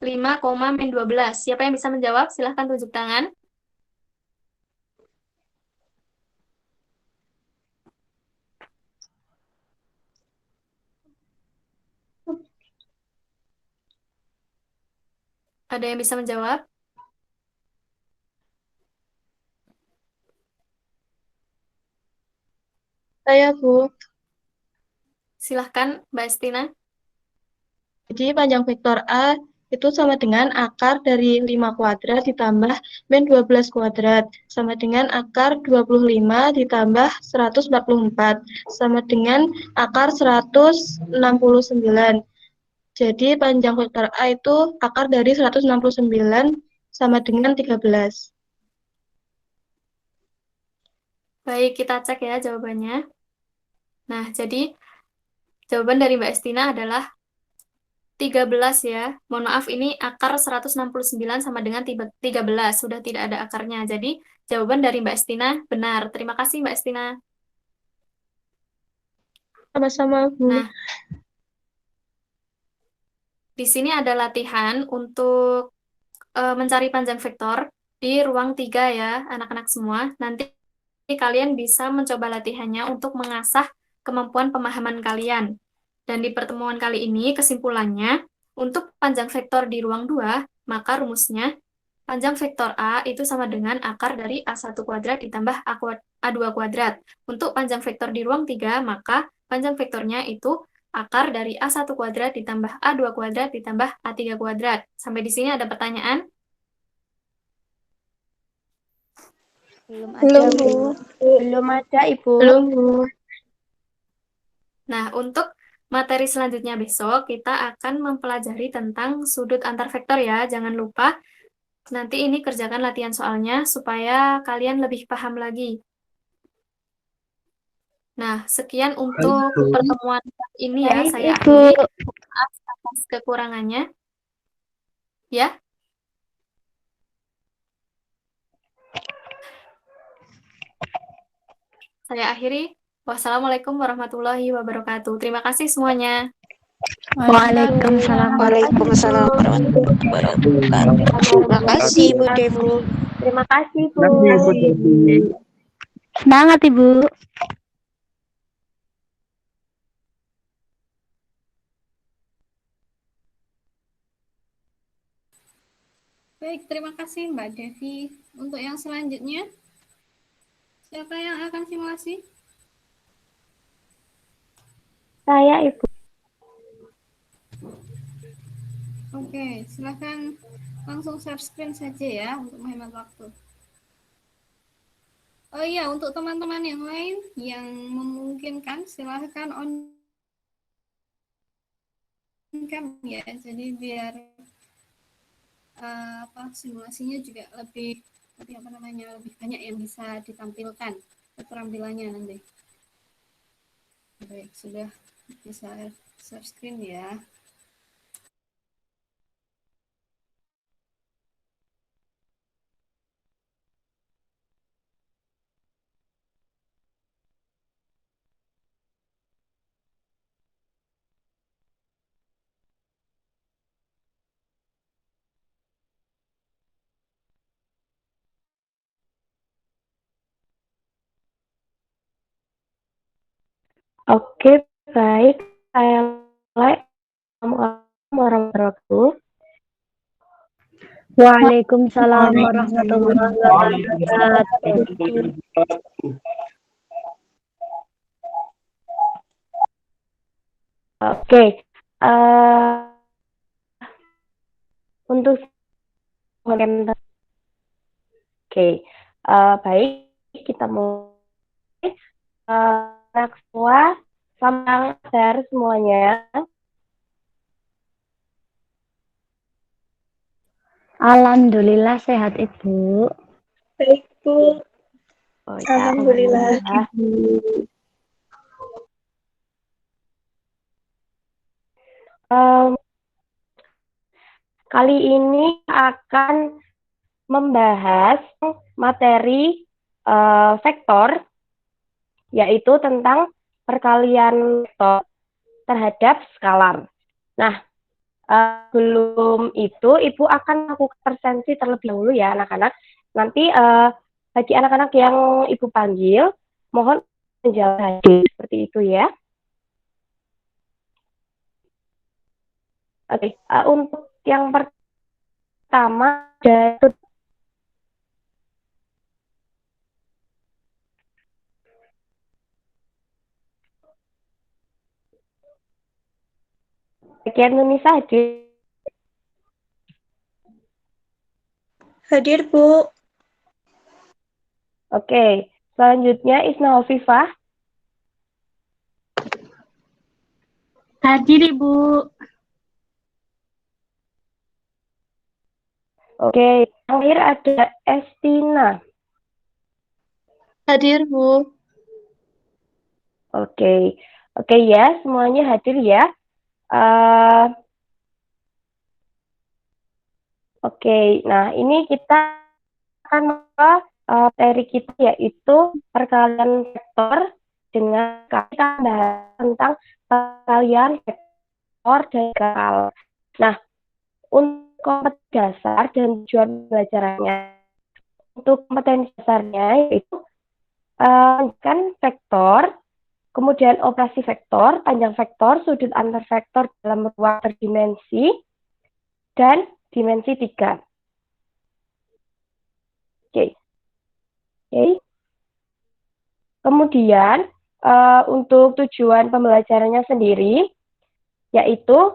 5,-12. Siapa yang bisa menjawab? Silahkan tunjuk tangan. Ada yang bisa menjawab? Saya, Bu. Silahkan, Mbak Estina. Jadi panjang vektor A itu sama dengan akar dari 5 kuadrat ditambah min 12 kuadrat, sama dengan akar 25 ditambah 144, sama dengan akar 169. Jadi panjang vektor A itu akar dari 169 sama dengan 13. Baik, kita cek ya jawabannya. Nah, jadi jawaban dari Mbak Estina adalah 13 ya. Mohon maaf, ini akar 169 sama dengan 13. Sudah tidak ada akarnya. Jadi, jawaban dari Mbak Estina benar. Terima kasih, Mbak Estina. Sama-sama, Bu. Nah, di sini ada latihan untuk mencari panjang vektor di ruang 3 ya, anak-anak semua. Nanti kalian bisa mencoba latihannya untuk mengasah kemampuan pemahaman kalian. Dan di pertemuan kali ini, kesimpulannya, untuk panjang vektor di ruang 2, maka rumusnya, panjang vektor A itu sama dengan akar dari A1 kuadrat ditambah A2 kuadrat. Untuk panjang vektor di ruang 3, maka panjang vektornya itu akar dari A1 kuadrat ditambah A2 kuadrat ditambah A3 kuadrat. Sampai di sini ada pertanyaan? Belum Belum, ada, Bu. Bu. Belum ada, Ibu. Belum, Bu. Nah, untuk materi selanjutnya besok, kita akan mempelajari tentang sudut antar vektor ya. Jangan lupa, nanti ini kerjakan latihan soalnya supaya kalian lebih paham lagi. Nah, sekian untuk pertemuan ini ya. Baik, Saya Ibu. akhiri. Maaf atas kekurangannya. Ya. Saya akhiri. Wassalamualaikum warahmatullahi wabarakatuh. Terima kasih semuanya. Waalaikumsalam. Waalaikumsalam warahmatullahi wabarakatuh. Terima kasih, Bu Devi. Terima kasih, Bu. Terima kasih, Bu Devi. Semangat, Ibu. Baik, terima kasih Mbak Devi. Untuk yang selanjutnya, siapa yang akan simulasi? Saya, Ibu. Oke, silahkan langsung share screen saja ya untuk menghemat waktu. Oh iya, untuk teman-teman yang lain yang memungkinkan silahkan on cam ya. Jadi biar simulasinya juga lebih lebih banyak yang bisa ditampilkan keterampilannya nanti. Baik, sudah bisa share screen ya. Oke, baik. Saya mulai. Assalamualaikum warahmatullahi wabarakatuh. Waalaikumsalam warahmatullahi wabarakatuh. Oke, untuk baik, kita mulai. Anak semua, selamat share semuanya. Alhamdulillah sehat, Ibu. Baik, Bu. Oh, ya, Alhamdulillah. Kali ini akan membahas materi vektor, yaitu tentang perkalian vektor terhadap skalar. Nah, sebelum itu Ibu akan melakukan presensi terlebih dahulu ya anak-anak. Nanti bagi anak-anak yang Ibu panggil, mohon menjawab hadir seperti itu ya. Oke, untuk yang pertama ada bagian Indonesia hadir. Hadir, Bu. Oke, selanjutnya Isna Hovifah. Hadir, Ibu. Oke, terakhir ada Estina. Hadir, Bu. Oke, oke ya, semuanya hadir ya. Oke, nah ini kita akan materi kita yaitu perkalian vektor dengan kita bahas tentang perkalian vektor dan skala. Nah, untuk kompetensi dasar dan tujuan pembelajarannya, untuk kompetensi dasarnya yaitu kan vektor, kemudian operasi vektor, panjang vektor, sudut antar vektor dalam ruang berdimensi, dan dimensi 3. Oke. Kemudian untuk tujuan pembelajarannya sendiri, yaitu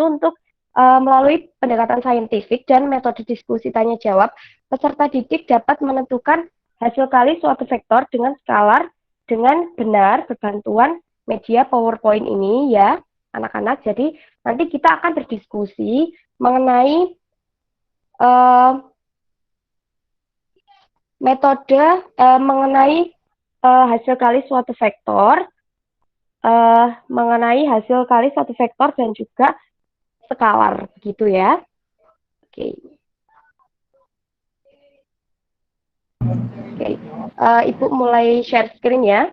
untuk melalui pendekatan saintifik dan metode diskusi tanya jawab, peserta didik dapat menentukan hasil kali suatu vektor dengan skalar dengan benar berbantuan media PowerPoint ini ya, anak-anak. Jadi nanti kita akan berdiskusi mengenai metode mengenai hasil kali suatu vektor, dan juga skalar, begitu ya. Oke. Ibu mulai share screen ya.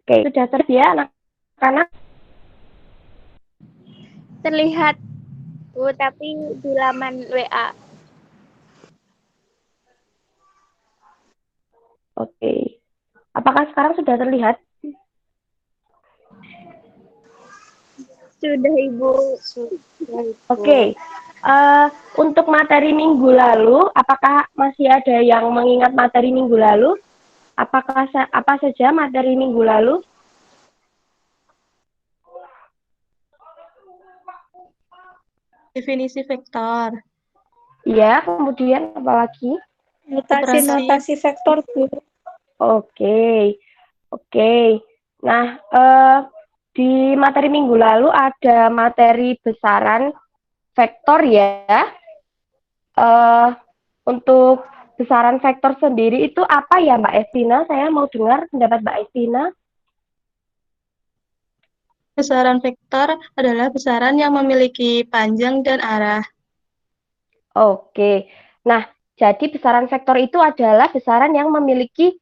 Oke, sudah tersedia anak-anak? Terlihat, Bu, tapi di laman WA. Oke. Apakah sekarang sudah terlihat? Sudah, Ibu. Oke. Untuk materi minggu lalu, apakah masih ada yang mengingat materi minggu lalu? Apa saja materi minggu lalu? Definisi vektor. Iya, kemudian apa lagi? Notasi vektor, Bu. Oke. Nah, di materi minggu lalu ada materi besaran vektor ya. Untuk besaran vektor sendiri itu apa ya, Mbak Estina? Saya mau dengar pendapat Mbak Estina. Besaran vektor adalah besaran yang memiliki panjang dan arah. Oke. Nah, jadi besaran vektor itu adalah besaran yang memiliki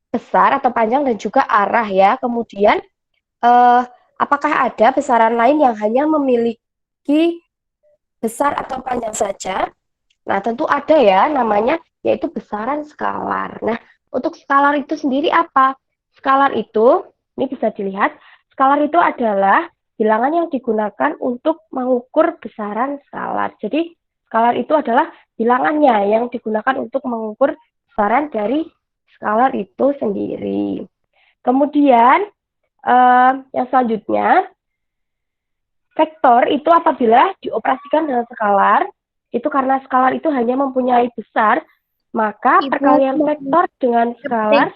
besar atau panjang dan juga arah ya. Kemudian, apakah ada besaran lain yang hanya memiliki besar atau panjang saja? Nah, tentu ada ya, namanya yaitu besaran skalar. Nah, untuk skalar itu sendiri apa? Skalar itu, ini bisa dilihat, skalar itu adalah bilangan yang digunakan untuk mengukur besaran skalar. Jadi, skalar itu adalah bilangannya yang digunakan untuk mengukur besaran dari skalar itu sendiri. Kemudian, yang selanjutnya, vektor itu apabila dioperasikan dengan skalar, itu karena skalar itu hanya mempunyai besar, maka perkalian vektor dengan skalar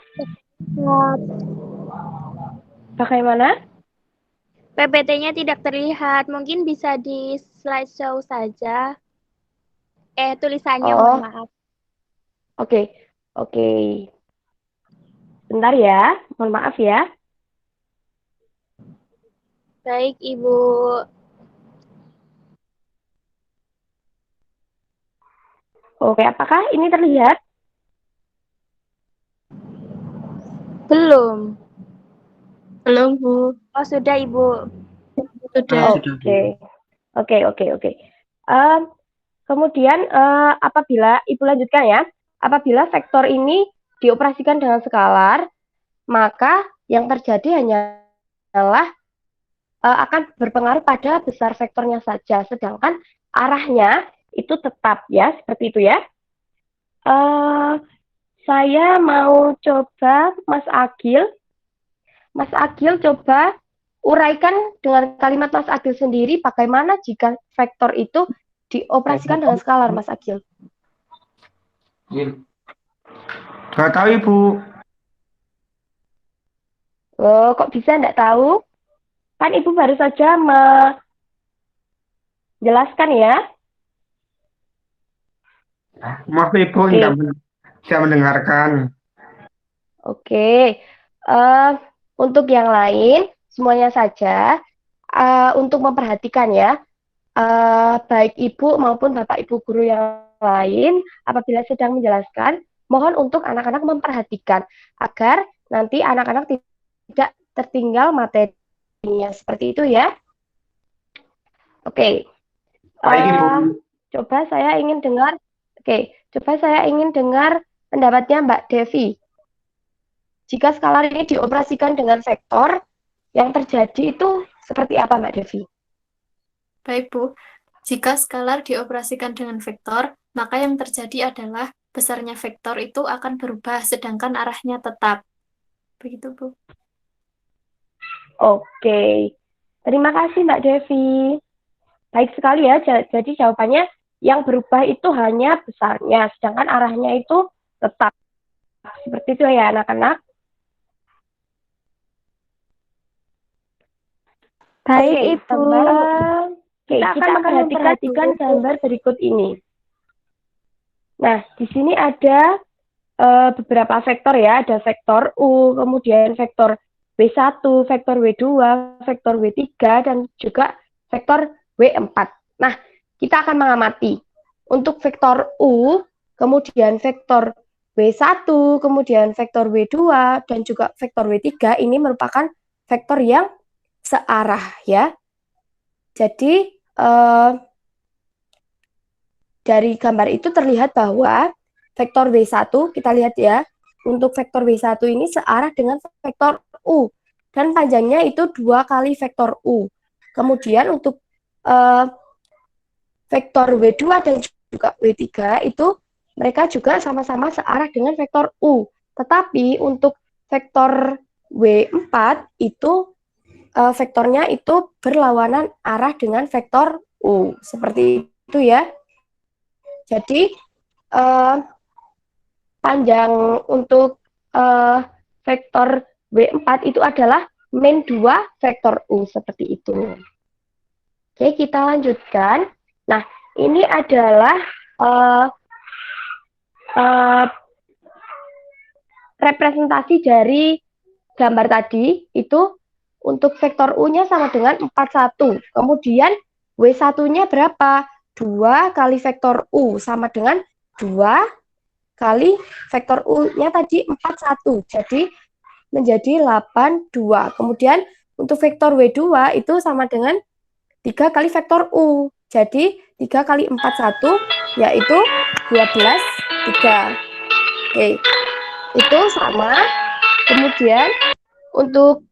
bagaimana? PPT-nya tidak terlihat, mungkin bisa di slideshow saja. Tulisannya, mohon maaf. Oke. Bentar ya, mohon maaf ya. Baik, Ibu. Oke, apakah ini terlihat? Belum. Belum, Bu. Oh, sudah, Ibu. Sudah. Oke. Kemudian apabila Ibu lanjutkan ya, apabila vektor ini dioperasikan dengan skalar, maka yang terjadi hanyalah akan berpengaruh pada besar vektornya saja, sedangkan arahnya itu tetap ya, seperti itu ya. Saya mau coba Mas Agil Mas Agil coba uraikan dengan kalimat Mas Agil sendiri bagaimana jika vektor itu dioperasikan dengan skalar, Mas Agil. Nggak tahu Ibu. Oh, kok bisa nggak tahu? Kan Ibu baru saja menjelaskan ya. Maaf Ibu, Oke. nggak bisa mendengarkan. Oke. Untuk yang lain, semuanya saja untuk memperhatikan ya, baik Ibu maupun Bapak Ibu guru yang lain, apabila sedang menjelaskan, mohon untuk anak-anak memperhatikan agar nanti anak-anak tidak tertinggal materinya. Seperti itu ya. Oke. Baik Ibu. Coba saya ingin dengar pendapatnya Mbak Devi. Jika skalar ini dioperasikan dengan vektor, yang terjadi itu seperti apa, Mbak Devi? Baik, Bu. Jika skalar dioperasikan dengan vektor, maka yang terjadi adalah besarnya vektor itu akan berubah, sedangkan arahnya tetap. Begitu, Bu. Oke. Terima kasih, Mbak Devi. Baik sekali ya, jadi jawabannya yang berubah itu hanya besarnya, sedangkan arahnya itu tetap. Seperti itu ya, anak-anak. Baik, Ibu. Kita akan memperhatikan gambar berikut ini. Nah, di sini ada beberapa vektor ya, ada vektor U, kemudian vektor W1, vektor W2, vektor W3, dan juga vektor W4. Nah, kita akan mengamati untuk vektor U, kemudian vektor W1, kemudian vektor W2, dan juga vektor W3 ini merupakan vektor yang searah ya. Jadi dari gambar itu terlihat bahwa vektor W1, kita lihat ya, untuk vektor W1 ini searah dengan vektor U, dan panjangnya itu 2 kali vektor U. Kemudian untuk vektor W2 dan juga W3 itu mereka juga sama-sama searah dengan vektor U. Tetapi untuk vektor W4 itu vektornya itu berlawanan arah dengan vektor U. Seperti itu ya. Jadi panjang untuk vektor W4 itu adalah min 2 vektor U. Seperti itu. Oke, kita lanjutkan. Nah, ini adalah representasi dari gambar tadi, itu untuk vektor U-nya sama dengan 41. Kemudian W1-nya berapa? 2 kali vektor U, sama dengan 2 kali vektor U-nya tadi 41. Jadi menjadi 82. Kemudian untuk vektor W2 itu sama dengan 3 kali vektor U. Jadi 3 kali 41 yaitu 12, 3. Oke, itu sama. Kemudian untuk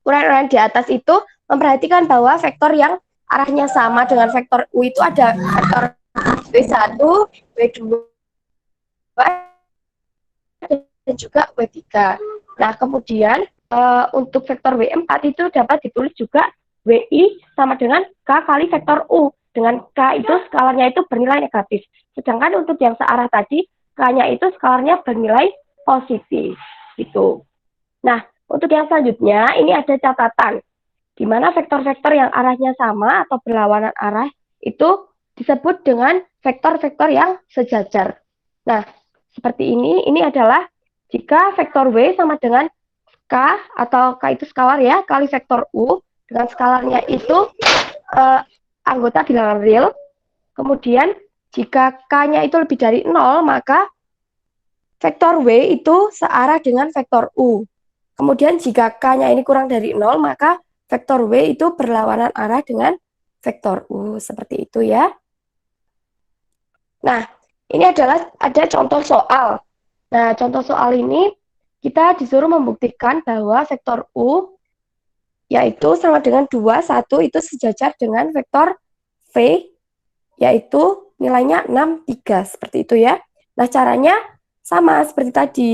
uraian-uraian di atas itu memperhatikan bahwa vektor yang arahnya sama dengan vektor U itu ada vektor W1, W2, dan juga W3. Nah, kemudian untuk vektor W4 itu dapat ditulis juga WI sama dengan K kali vektor U. Dengan K itu skalarnya itu bernilai negatif. Sedangkan untuk yang searah tadi, K-nya itu skalarnya bernilai positif. Gitu. Nah, untuk yang selanjutnya, ini ada catatan. Di mana vektor-vektor yang arahnya sama atau berlawanan arah itu disebut dengan vektor-vektor yang sejajar. Nah, seperti ini adalah jika vektor W sama dengan K, atau K itu skalar ya, kali vektor U, dengan skalarnya itu anggota bilangan real. Kemudian jika K-nya itu lebih dari 0, maka vektor W itu searah dengan vektor U. Kemudian jika K-nya ini kurang dari 0, maka vektor W itu berlawanan arah dengan vektor U. Seperti itu ya. Nah, ini adalah ada contoh soal. Nah, contoh soal ini kita disuruh membuktikan bahwa vektor U yaitu sama dengan 2, 1 itu sejajar dengan vektor V, yaitu nilainya 6, 3. Seperti itu ya. Nah, caranya sama seperti tadi.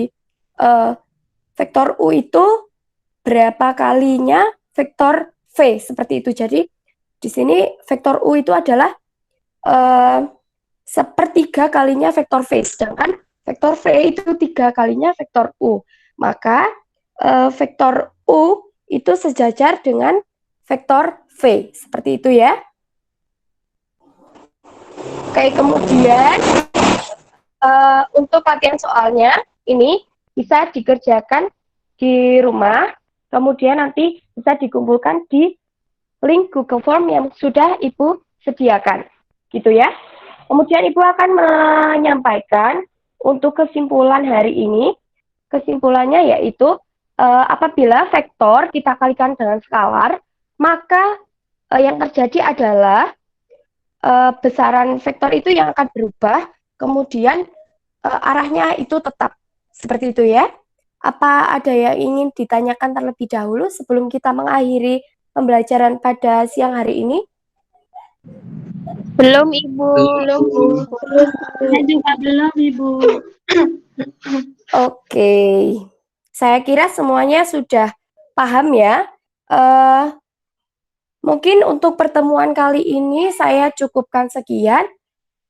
vektor U itu berapa kalinya vektor V, seperti itu. Jadi di sini vektor U itu adalah sepertiga kalinya vektor V, sedangkan vektor V itu 3 kalinya vektor U. Maka vektor U itu sejajar dengan vektor V, seperti itu ya. Oke, kemudian untuk latihan soalnya ini bisa dikerjakan di rumah, kemudian nanti bisa dikumpulkan di link Google Form yang sudah Ibu sediakan, gitu ya. Kemudian Ibu akan menyampaikan untuk kesimpulan hari ini. Kesimpulannya yaitu apabila vektor kita kalikan dengan skalar, maka yang terjadi adalah besaran vektor itu yang akan berubah, kemudian arahnya itu tetap. Seperti itu ya. Apa ada yang ingin ditanyakan terlebih dahulu sebelum kita mengakhiri pembelajaran pada siang hari ini? Belum, Ibu. Belum, Bu. Saya juga belum, Ibu. Oke. Saya kira semuanya sudah paham ya. Mungkin untuk pertemuan kali ini saya cukupkan sekian.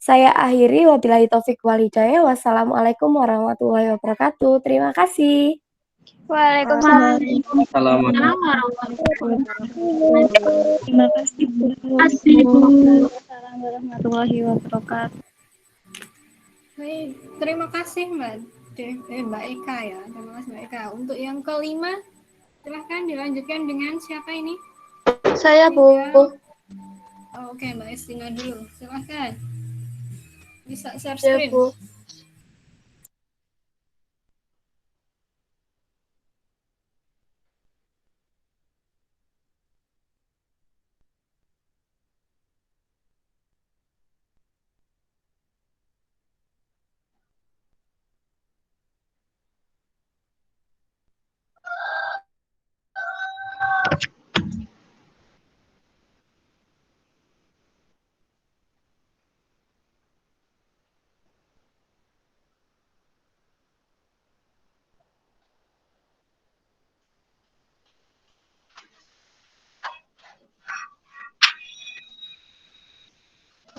Saya akhiri, wabillahi taufik wal hidayah. Wassalamualaikum warahmatullahi wabarakatuh. Terima kasih. Waalaikumsalam. Terima kasih, Bu. Waalaikumsalam warahmatullahi wabarakatuh. Baik, terima kasih Mbak Eka ya. Terima kasih Mbak Eka. Untuk yang kelima, silahkan dilanjutkan dengan siapa ini? Saya, Bu. Oke, Mbak Estina dulu. Silahkan. Bisa share Ya, screen. Bu.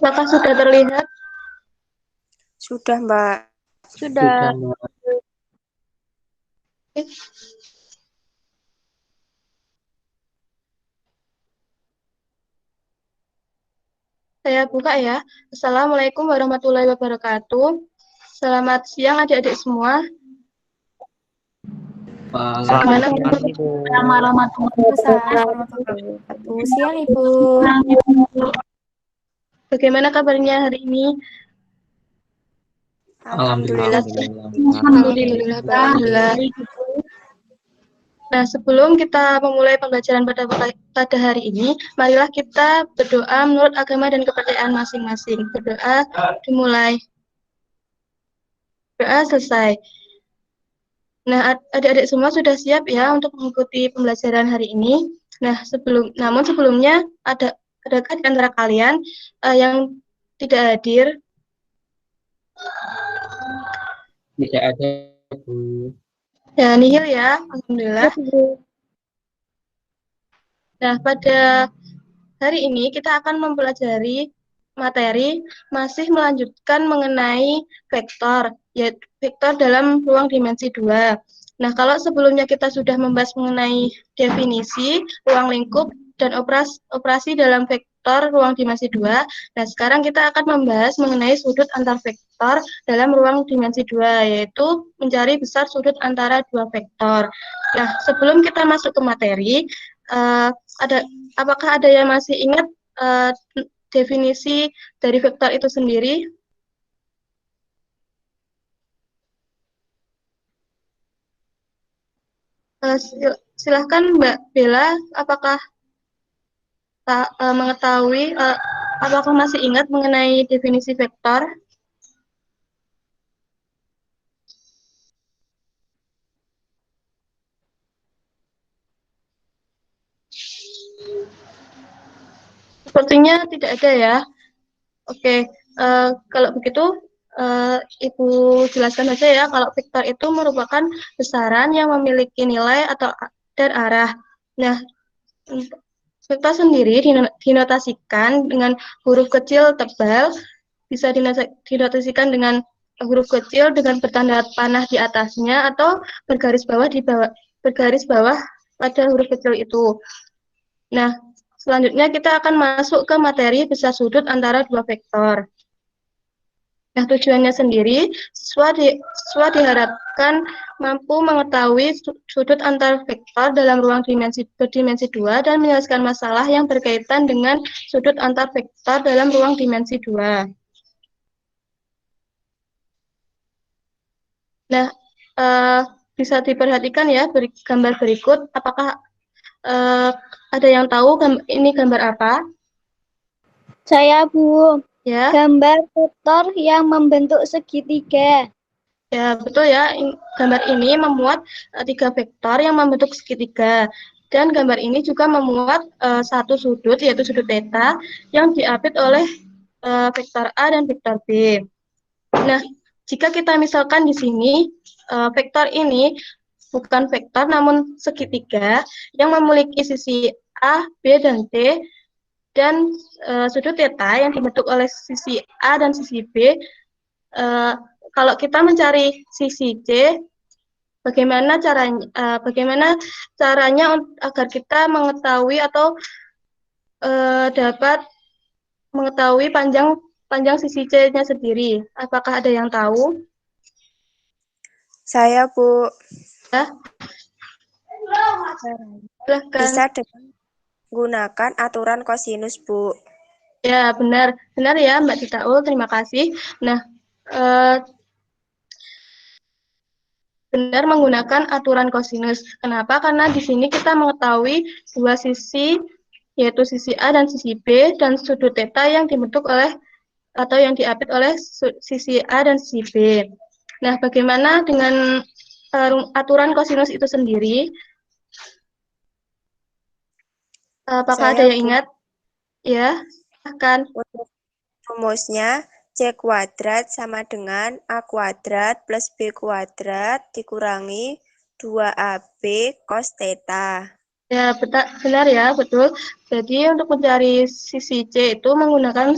Apakah sudah terlihat? Sudah, Mbak. Sudah. Saya buka ya. Assalamualaikum warahmatullahi wabarakatuh. Selamat siang adik-adik semua. Assalamualaikum warahmatullahi wabarakatuh. Siang, Ibu. Bagaimana kabarnya hari ini? Alhamdulillah. Alhamdulillah. Nah, sebelum kita memulai pembelajaran pada hari ini, marilah kita berdoa menurut agama dan kepercayaan masing-masing. Berdoa dimulai. Doa selesai. Nah, adik-adik semua sudah siap ya untuk mengikuti pembelajaran hari ini. Nah, namun sebelumnya adakah di antara kalian yang tidak hadir? Tidak ada, Bu. Ya, nihil ya, alhamdulillah. Nah, pada hari ini kita akan mempelajari materi masih melanjutkan mengenai vektor, yaitu vektor dalam ruang dimensi 2. Nah, kalau sebelumnya kita sudah membahas mengenai definisi, ruang lingkup, dan operasi dalam vektor ruang dimensi 2, nah sekarang kita akan membahas mengenai sudut antar vektor dalam ruang dimensi 2, yaitu mencari besar sudut antara dua vektor. Nah, sebelum kita masuk ke materi, apakah ada yang masih ingat definisi dari vektor itu sendiri? Silahkan Mbak Bella, apakah mengetahui, apakah masih ingat mengenai definisi vektor? Sepertinya tidak ada ya. Oke, kalau begitu Ibu jelaskan saja ya, kalau vektor itu merupakan besaran yang memiliki nilai atau dan arah. Nah, vektor sendiri dinotasikan dengan huruf kecil tebal, bisa dinotasikan dengan huruf kecil dengan bertanda panah di atasnya atau bergaris bawah pada huruf kecil itu. Nah, selanjutnya kita akan masuk ke materi besar sudut antara dua vektor. Nah, tujuannya sendiri, siswa diharapkan mampu mengetahui sudut antar vektor dalam ruang berdimensi 2 dan menyelesaikan masalah yang berkaitan dengan sudut antar vektor dalam ruang dimensi 2. Nah, bisa diperhatikan ya gambar berikut. Apakah ada yang tahu ini gambar apa? Saya, Bu. Ya. Gambar vektor yang membentuk segitiga. Ya, betul ya. Gambar ini memuat 3 vektor yang membentuk segitiga. Dan gambar ini juga memuat satu sudut, yaitu sudut theta, yang diapit oleh vektor A dan vektor B. Nah, jika kita misalkan di sini, vektor ini bukan vektor, namun segitiga yang memiliki sisi A, B, dan C, dan sudut theta yang dibentuk oleh sisi A dan sisi B. Kalau kita mencari sisi C, bagaimana caranya agar kita mengetahui atau dapat mengetahui panjang sisi C-nya sendiri? Apakah ada yang tahu? Saya, Bu. Ya. Bisa dengan gunakan aturan kosinus, Bu. Ya, benar ya Mbak Titaul, terima kasih. Nah, benar menggunakan aturan kosinus. Kenapa? Karena di sini kita mengetahui dua sisi, yaitu sisi A dan sisi B, dan sudut theta yang dibentuk oleh atau yang diapit oleh sisi A dan sisi B. Nah, bagaimana dengan aturan kosinus itu sendiri? Apakah ada yang ingat? Ya, silahkan. Untuk rumusnya, C kuadrat sama dengan A kuadrat plus B kuadrat dikurangi 2AB cos theta. Ya, benar ya, betul. Jadi untuk mencari sisi C itu menggunakan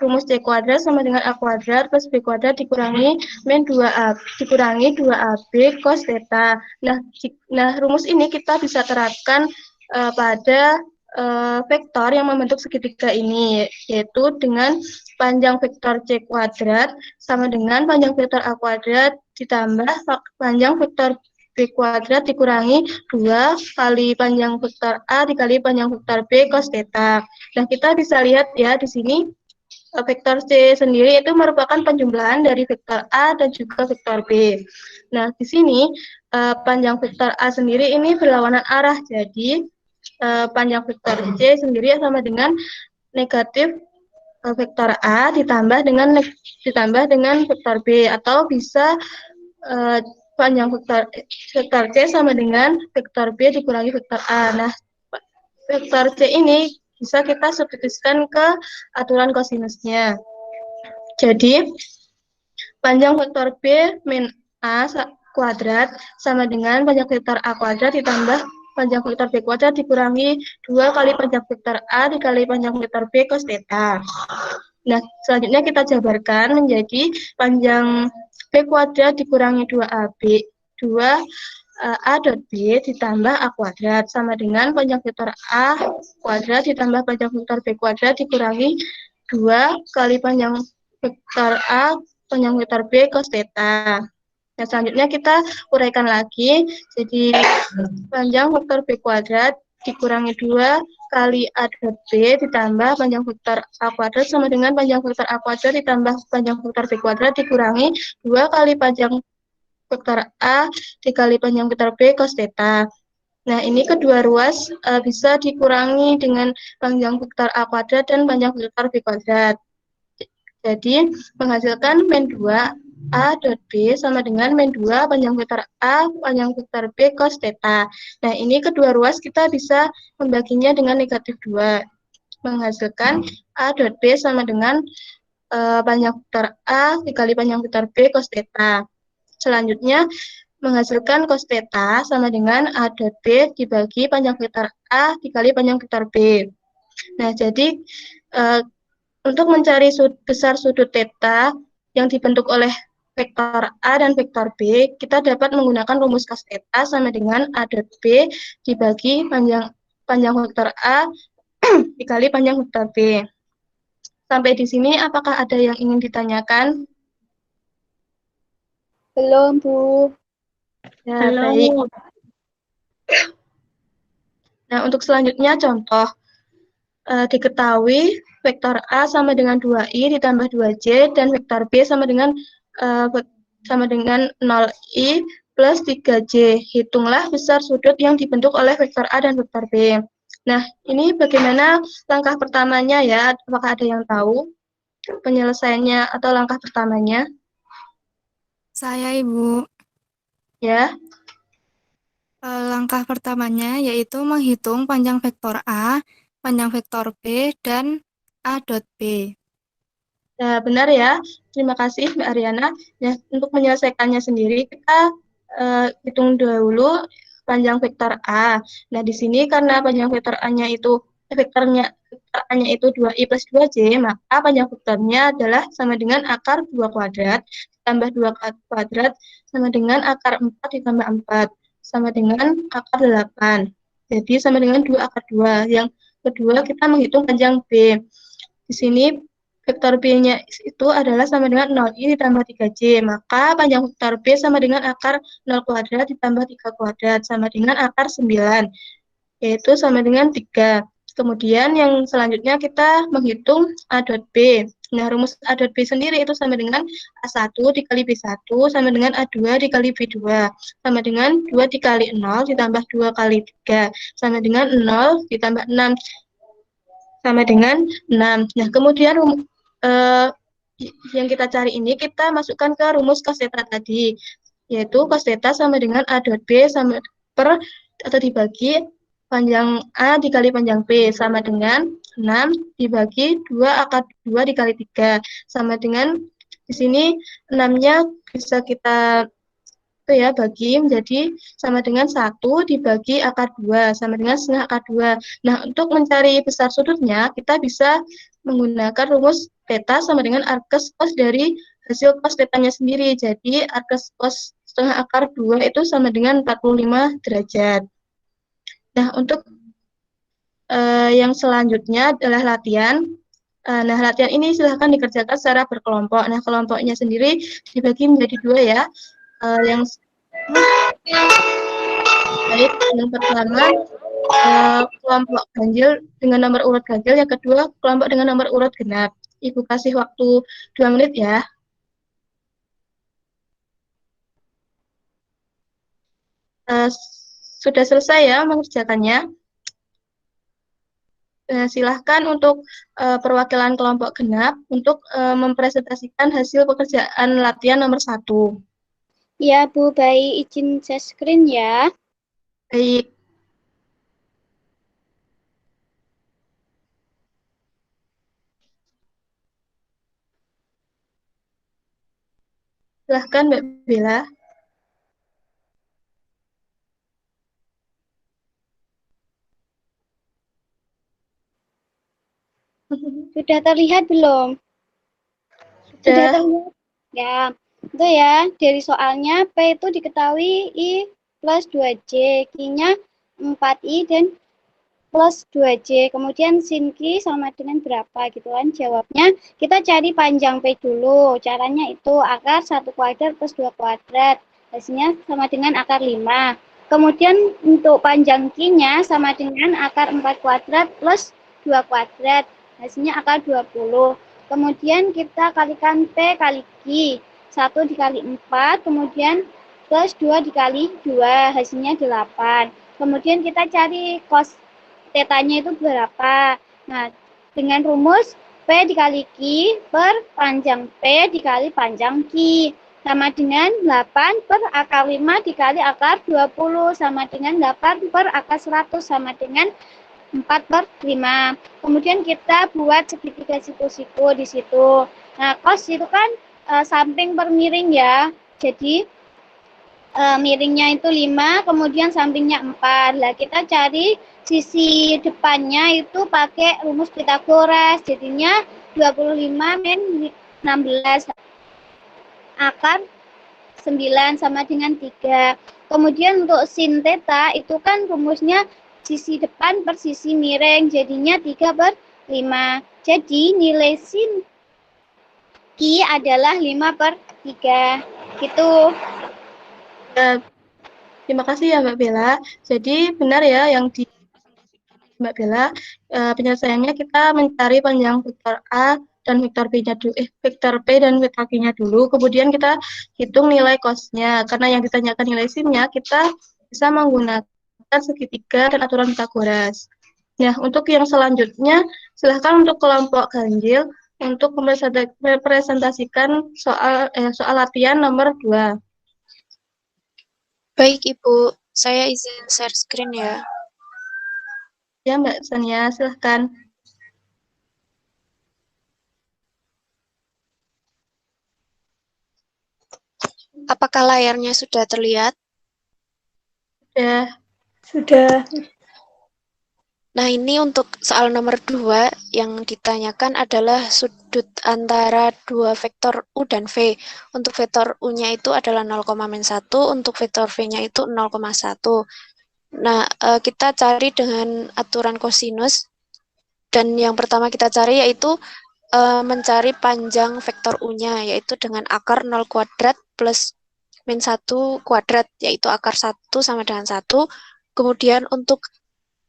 rumus C kuadrat sama dengan A kuadrat plus B kuadrat dikurangi min 2A, dikurangi 2AB cos theta. Nah, rumus ini kita bisa terapkan pada vektor yang membentuk segitiga ini, yaitu dengan panjang vektor C kuadrat sama dengan panjang vektor A kuadrat ditambah panjang vektor B kuadrat dikurangi 2 kali panjang vektor A dikali panjang vektor B cos theta. Nah, kita bisa lihat ya di sini vektor C sendiri itu merupakan penjumlahan dari vektor A dan juga vektor B. Nah, di sini panjang vektor A sendiri ini berlawanan arah, jadi panjang vektor C sendiri sama dengan negatif vektor A ditambah dengan vektor B, atau bisa panjang vektor C sama dengan vektor B dikurangi vektor A. Nah, vektor C ini bisa kita substitusikan ke aturan kosinusnya. Jadi, panjang vektor B min A kuadrat sama dengan panjang vektor A kuadrat ditambah panjang vektor B kuadrat dikurangi 2 kali panjang vektor A dikali panjang vektor B cos theta. Nah, selanjutnya kita jabarkan menjadi panjang B kuadrat dikurangi 2AB, 2A dot B ditambah A kuadrat sama dengan panjang vektor A kuadrat ditambah panjang vektor B kuadrat dikurangi 2 kali panjang vektor A panjang vektor B cos theta. Nah, selanjutnya kita uraikan lagi, jadi panjang vektor B kuadrat dikurangi 2 kali A dot B ditambah panjang vektor A kuadrat sama dengan panjang vektor A kuadrat ditambah panjang vektor B kuadrat dikurangi 2 kali panjang vektor A dikali panjang vektor B cos theta. Nah, ini kedua ruas bisa dikurangi dengan panjang vektor A kuadrat dan panjang vektor B kuadrat. Jadi, menghasilkan min 2 A dot B sama dengan min 2 panjang vektor A panjang vektor B cos theta. Nah, ini kedua ruas kita bisa membaginya dengan negatif 2. Menghasilkan A dot B sama dengan panjang vektor A dikali panjang vektor B cos theta. Selanjutnya, menghasilkan cos theta sama dengan A dot B dibagi panjang vektor A dikali panjang vektor B. Nah, jadi untuk mencari besar sudut theta yang dibentuk oleh vektor A dan vektor B, kita dapat menggunakan rumus cos theta sama dengan A dot B dibagi panjang vektor A dikali panjang vektor B. Sampai di sini, apakah ada yang ingin ditanyakan? Belum, Bu. Ya, baik. Nah, untuk selanjutnya contoh. Diketahui vektor A sama dengan 2i ditambah 2j dan vektor B sama dengan 0i plus 3j. Hitunglah besar sudut yang dibentuk oleh vektor A dan vektor B. Nah, ini bagaimana langkah pertamanya ya? Apakah ada yang tahu penyelesaiannya atau langkah pertamanya? Saya, Ibu. Ya. Langkah pertamanya yaitu menghitung panjang vektor A, panjang vektor B, dan A dot B. Nah, benar ya. Terima kasih, Mbak Ariana. Ya, untuk menyelesaikannya sendiri, kita hitung dulu panjang vektor A. Nah, di sini karena panjang vektor A-nya itu vektor A-nya itu 2i plus 2j, maka panjang vektornya adalah sama dengan akar 2 kuadrat ditambah 2 kuadrat sama dengan akar 4 ditambah 4 sama dengan akar 8. Jadi sama dengan 2 akar 2. Yang kedua kita menghitung panjang B. Di sini vektor B-nya itu adalah sama dengan 0i ditambah 3j. Maka panjang vektor B sama dengan akar 0 kuadrat ditambah 3 kuadrat sama dengan akar 9. Yaitu sama dengan 3. Kemudian yang selanjutnya kita menghitung A dot B. Nah, rumus A dot B sendiri itu sama dengan A1 dikali B1 sama dengan A2 dikali B2. Sama dengan 2 dikali 0 ditambah 2 kali 3. Sama dengan 0 ditambah 6. Sama dengan 6. Nah, kemudian yang kita cari ini kita masukkan ke rumus cos theta tadi. Yaitu cos theta sama dengan A dot B sama per atau dibagi panjang A dikali panjang B sama dengan 6 dibagi 2 akar 2 dikali 3 sama dengan di sini 6-nya bisa kita bagi menjadi sama dengan 1 dibagi akar 2 sama dengan setengah akar 2. Nah, untuk mencari besar sudutnya kita bisa menggunakan rumus theta sama dengan arkes cos dari hasil cos theta-nya sendiri. Jadi arkes cos setengah akar 2 itu sama dengan 45 derajat. Nah, untuk yang selanjutnya adalah latihan. Nah, latihan ini silahkan dikerjakan secara berkelompok. Nah, kelompoknya sendiri dibagi menjadi 2 ya. Baik, yang pertama kelompok ganjil dengan nomor urut ganjil, yang kedua kelompok dengan nomor urut genap. Ibu kasih waktu 2 menit ya. Sudah selesai ya mengerjakannya. Silahkan untuk perwakilan kelompok genap untuk mempresentasikan hasil pekerjaan latihan nomor 1. Ya, Bu, baik, izin share screen ya. Baik. Silahkan, Mbak Bella. Sudah terlihat belum? Sudah terlihat? Ya, itu ya. Dari soalnya P itu diketahui I plus 2J, Q-nya 4I dan plus 2J. Kemudian sin Q sama dengan berapa gitu kan jawabnya. Kita cari panjang P dulu. Caranya itu akar 1 kuadrat plus 2 kuadrat. Hasilnya sama dengan akar 5. Kemudian untuk panjang Q-nya sama dengan akar 4 kuadrat plus 2 kuadrat. Hasilnya akar 20. Kemudian kita kalikan P kali Q. 1 dikali 4, kemudian plus 2 dikali 2, hasilnya 8. Kemudian kita cari cos tetanya itu berapa. Nah, dengan rumus P dikali Q per panjang P dikali panjang Q. Sama dengan 8 per akar 5 dikali akar 20. Sama dengan 8 per akar 100 sama dengan 4 per 5. Kemudian kita buat segitiga siku-siku di situ. Nah, cos itu kan samping per miring ya. Jadi miringnya itu 5, kemudian sampingnya 4. Lah kita cari sisi depannya itu pakai rumus Pythagoras. Jadinya 25 min 16 akar 9 sama dengan 3. Kemudian untuk sin theta itu kan rumusnya sisi depan per sisi miring. Jadinya 3/5. Jadi nilai sin Q adalah 5/3. Gitu. Terima kasih ya Mbak Bella. Jadi benar ya yang di Mbak Bella, penyelesaiannya kita mencari panjang vektor A dan vektor vektor P dan vektor Q-nya dulu, kemudian kita hitung nilai cos-nya. Karena yang ditanyakan nilai sin-nya, kita bisa menggunakan segitiga dan aturan Pythagoras. Nah, untuk yang selanjutnya, silahkan untuk kelompok ganjil untuk mempresentasikan soal latihan nomor 2. Baik, Ibu. Saya izin share screen ya. Ya, Mbak Sania, silahkan. Apakah layarnya sudah terlihat? Sudah. Nah, ini untuk soal nomor 2 yang ditanyakan adalah sudut antara dua vektor U dan V. Untuk vektor U-nya itu adalah 0,-1, untuk vektor V-nya itu 0,1. Nah, kita cari dengan aturan kosinus. Dan yang pertama kita cari yaitu mencari panjang vektor U-nya, yaitu dengan akar 0 kuadrat plus min 1 kuadrat, yaitu akar 1 sama dengan 1. Kemudian untuk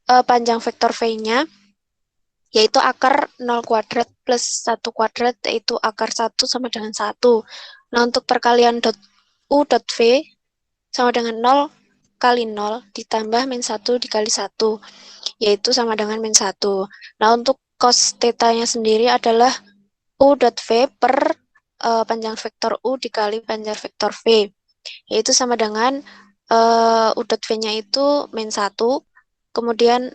panjang vektor V-nya, yaitu akar 0 kuadrat plus 1 kuadrat, yaitu akar 1 sama dengan 1. Nah, untuk perkalian U dot V sama dengan 0 kali 0 ditambah min 1 dikali 1, yaitu sama dengan min 1. Nah, untuk cos theta-nya sendiri adalah U dot V per panjang vektor U dikali panjang vektor V, yaitu sama dengan U dot V-nya itu min 1, kemudian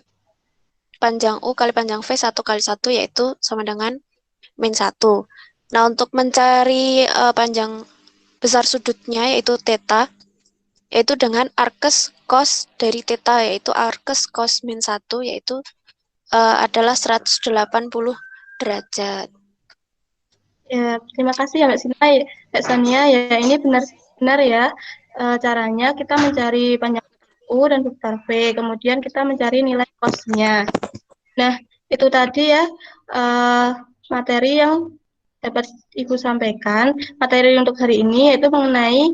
panjang U kali panjang V 1 kali 1, yaitu sama dengan min 1. Nah, untuk mencari panjang besar sudutnya, yaitu theta, yaitu dengan arkes cos dari theta, yaitu arkes cos min 1, yaitu adalah 180 derajat. Ya, terima kasih ya Mbak Sania. Ya, ini benar ya caranya kita mencari panjang U dan vektor V, kemudian kita mencari nilai cos-nya. Nah, itu tadi ya materi yang dapat Ibu sampaikan. Materi untuk hari ini yaitu mengenai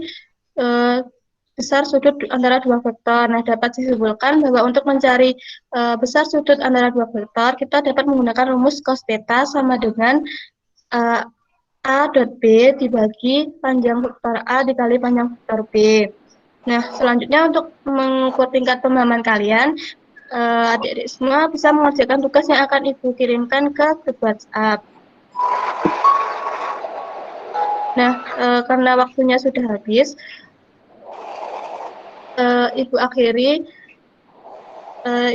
besar sudut antara dua vektor. Nah, dapat disimpulkan bahwa untuk mencari besar sudut antara dua vektor, kita dapat menggunakan rumus cos theta sama dengan A dot B dibagi panjang vektor A dikali panjang vektor B. Nah, selanjutnya untuk mengukur tingkat pemahaman kalian, adik-adik semua bisa mengerjakan tugas yang akan Ibu kirimkan ke grup WhatsApp. Nah, karena waktunya sudah habis, Ibu akhiri.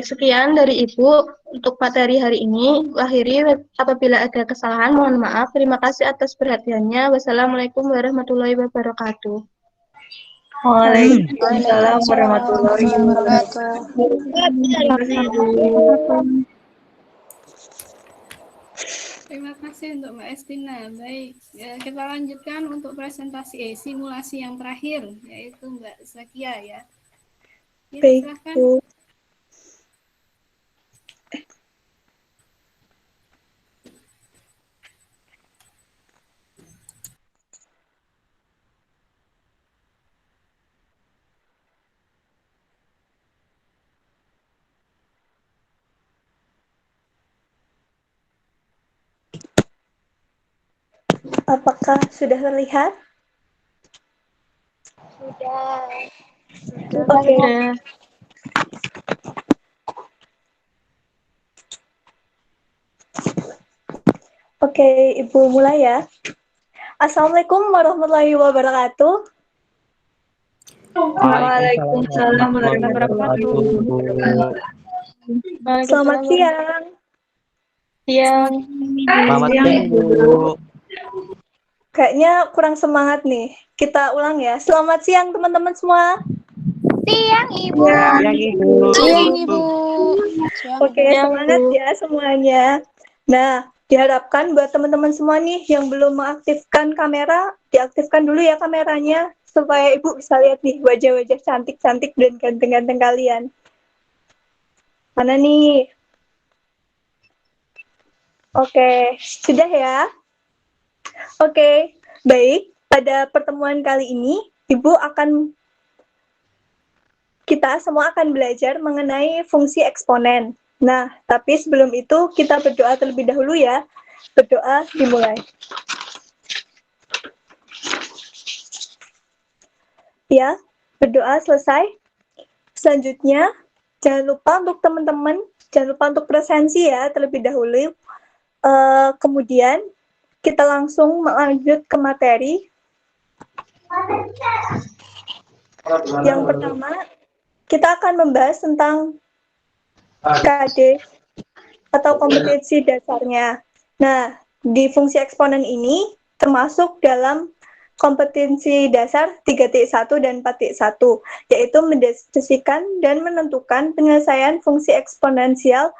Sekian dari Ibu untuk materi hari ini. Ibu akhiri, apabila ada kesalahan mohon maaf. Terima kasih atas perhatiannya. Wassalamualaikum warahmatullahi wabarakatuh. Waalaikumsalam warahmatullahi wabarakatuh. Terima kasih untuk Mbak Estina. Baik, kita lanjutkan untuk presentasi simulasi yang terakhir, yaitu Mbak Zakia ya. Baik, Bu. Apakah sudah terlihat? Sudah. Oke. Oke, Ibu mulai ya. Assalamualaikum warahmatullahi wabarakatuh. Waalaikumsalam warahmatullahi wabarakatuh. Selamat siang. Siang. Selamat siang, Bu. Kayaknya kurang semangat nih. Kita ulang ya. Selamat siang teman-teman semua. Siang Ibu. Siang Ibu. Siang Ibu. Oke, semangat ya semuanya. Nah, diharapkan buat teman-teman semua nih yang belum mengaktifkan kamera, diaktifkan dulu ya kameranya supaya Ibu bisa lihat nih wajah-wajah cantik-cantik dan ganteng-ganteng kalian. Mana nih? Oke, sudah ya? Oke, baik. Pada pertemuan kali ini, kita semua akan belajar mengenai fungsi eksponen. Nah, tapi sebelum itu kita berdoa terlebih dahulu ya. Berdoa dimulai. Ya, berdoa selesai. Selanjutnya, jangan lupa untuk teman-teman, jangan lupa untuk presensi ya terlebih dahulu. Kemudian, kita langsung lanjut ke materi. Yang pertama, kita akan membahas tentang KD atau kompetensi dasarnya. Nah, di fungsi eksponen ini termasuk dalam kompetensi dasar 3.1 dan 4.1, yaitu mendeskripsikan dan menentukan penyelesaian fungsi eksponensial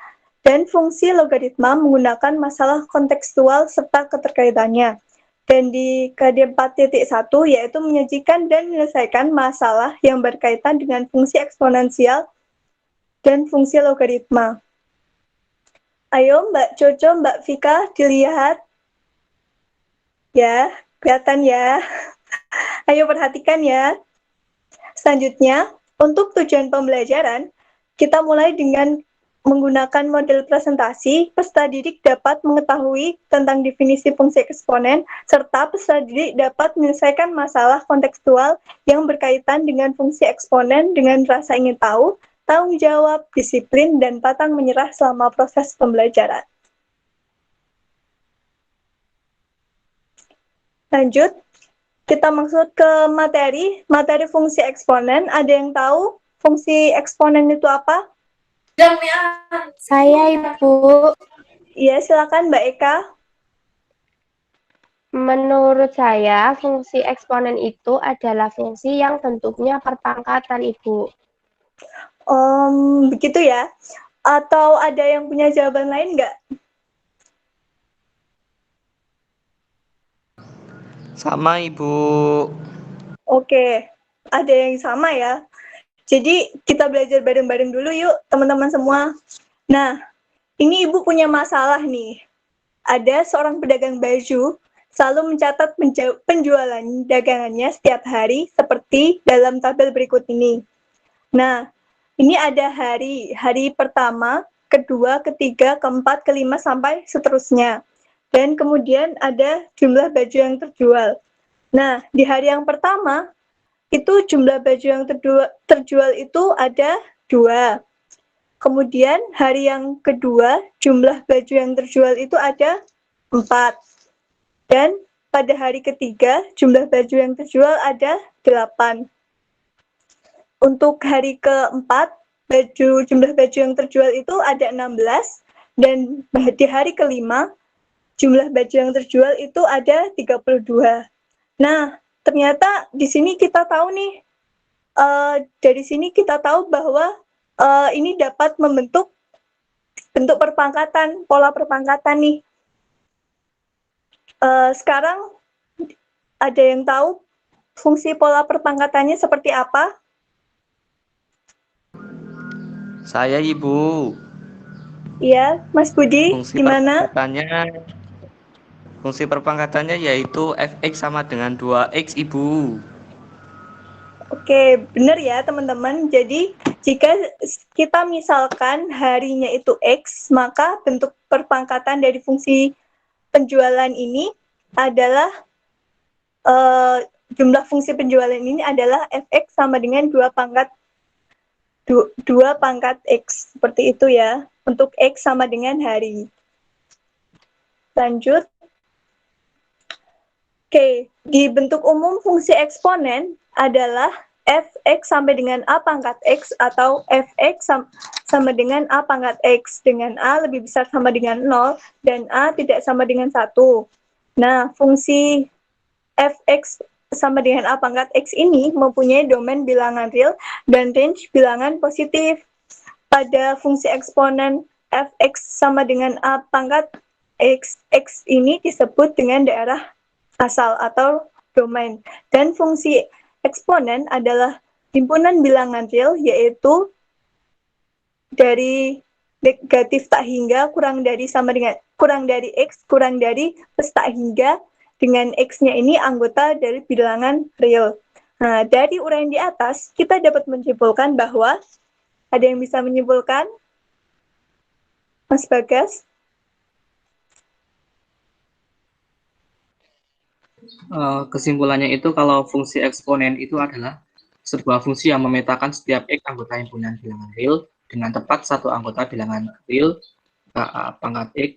dan fungsi logaritma menggunakan masalah kontekstual serta keterkaitannya. Dan di KD 4.1 yaitu menyajikan dan menyelesaikan masalah yang berkaitan dengan fungsi eksponensial dan fungsi logaritma. Ayo Mbak Coco, Mbak Vika dilihat. Ya, kelihatan ya. Ayo perhatikan ya. Selanjutnya, untuk tujuan pembelajaran, kita mulai dengan menggunakan model presentasi. Peserta didik dapat mengetahui tentang definisi fungsi eksponen, serta peserta didik dapat menyelesaikan masalah kontekstual yang berkaitan dengan fungsi eksponen dengan rasa ingin tahu, tanggung jawab, disiplin, dan pantang menyerah selama proses pembelajaran. Lanjut, kita masuk ke materi fungsi eksponen. Ada yang tahu fungsi eksponen itu apa? Saya, Ibu. Iya, silakan Mbak Eka. Menurut saya, fungsi eksponen itu adalah fungsi yang bentuknya perpangkatan, Ibu. Begitu ya? Atau ada yang punya jawaban lain nggak? Sama Ibu. Oke, ada yang sama ya. Jadi kita belajar bareng-bareng dulu yuk teman-teman semua. Nah, ini Ibu punya masalah nih. Ada seorang pedagang baju selalu mencatat penjualan dagangannya setiap hari seperti dalam tabel berikut ini. Nah, ini ada hari pertama, kedua, ketiga, keempat, kelima, sampai seterusnya. Dan kemudian ada jumlah baju yang terjual. Nah, di hari yang pertama, itu jumlah baju yang terjual itu ada 2. Kemudian hari yang kedua, jumlah baju yang terjual itu ada 4. Dan pada hari ketiga, jumlah baju yang terjual ada 8. Untuk hari keempat, jumlah baju yang terjual itu ada 16. Dan di hari kelima, jumlah baju yang terjual itu ada 32. Nah, ternyata di sini kita tahu nih, dari sini kita tahu bahwa ini dapat membentuk bentuk perpangkatan, pola perpangkatan nih. Sekarang ada yang tahu fungsi pola perpangkatannya seperti apa? Saya Ibu. Iya, Mas Budi, gimana? Fungsi perpangkatannya yaitu fx sama dengan 2x, Ibu. Oke, benar ya teman-teman. Jadi, jika kita misalkan harinya itu X, maka bentuk perpangkatan dari fungsi penjualan ini adalah, jumlah fungsi penjualan ini adalah fx sama dengan 2 pangkat X. Seperti itu ya, untuk X sama dengan hari. Lanjut. Oke, di bentuk umum fungsi eksponen adalah fx sampai dengan a pangkat x atau fx sama dengan a pangkat x, dengan a lebih besar sama dengan 0 dan a tidak sama dengan 1. Nah, fungsi fx sama dengan A pangkat X ini mempunyai domain bilangan real dan range bilangan positif. Pada fungsi eksponen fx sama dengan A pangkat X, X ini disebut dengan daerah asal atau domain. Dan fungsi eksponen adalah himpunan bilangan real, yaitu dari negatif tak hingga kurang dari X kurang dari plus tak hingga, dengan X-nya ini anggota dari bilangan real. Nah, dari uraian di atas, kita dapat menyimpulkan bahwa, ada yang bisa menyimpulkan? Mas Bagas? Kesimpulannya itu kalau fungsi eksponen itu adalah sebuah fungsi yang memetakan setiap X anggota himpunan bilangan real dengan tepat satu anggota bilangan real A pangkat X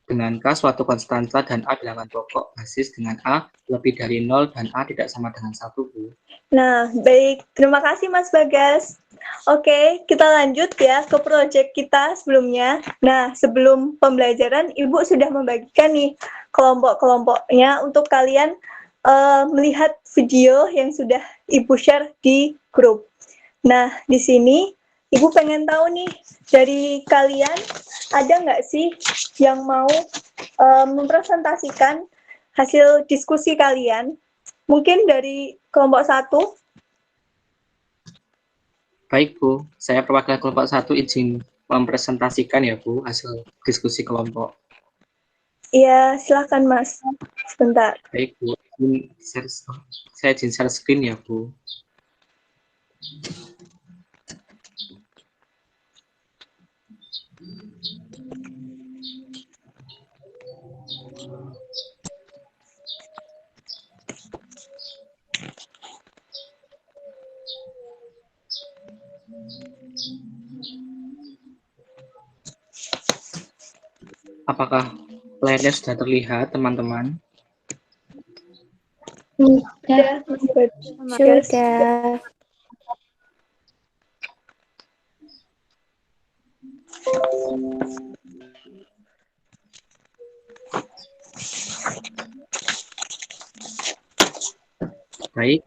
dengan K suatu konstanta dan A bilangan pokok basis dengan A lebih dari 0 dan A tidak sama dengan 1, Bu. Nah, baik. Terima kasih Mas Bagas. Oke, kita lanjut ya ke proyek kita sebelumnya. Nah, sebelum pembelajaran, Ibu sudah membagikan nih kelompok-kelompoknya untuk kalian melihat video yang sudah Ibu share di grup. Nah, di sini Ibu pengen tahu nih, dari kalian ada nggak sih yang mau mempresentasikan hasil diskusi kalian? Mungkin dari kelompok 1. Baik, Bu. Saya perwakilan kelompok 1 izin mempresentasikan ya, Bu, hasil diskusi kelompok. Iya, silakan Mas. Sebentar. Baik, Bu. Saya izin share screen ya, Bu. Apakah layarnya sudah terlihat, teman-teman? Sudah. Sudah. Baik,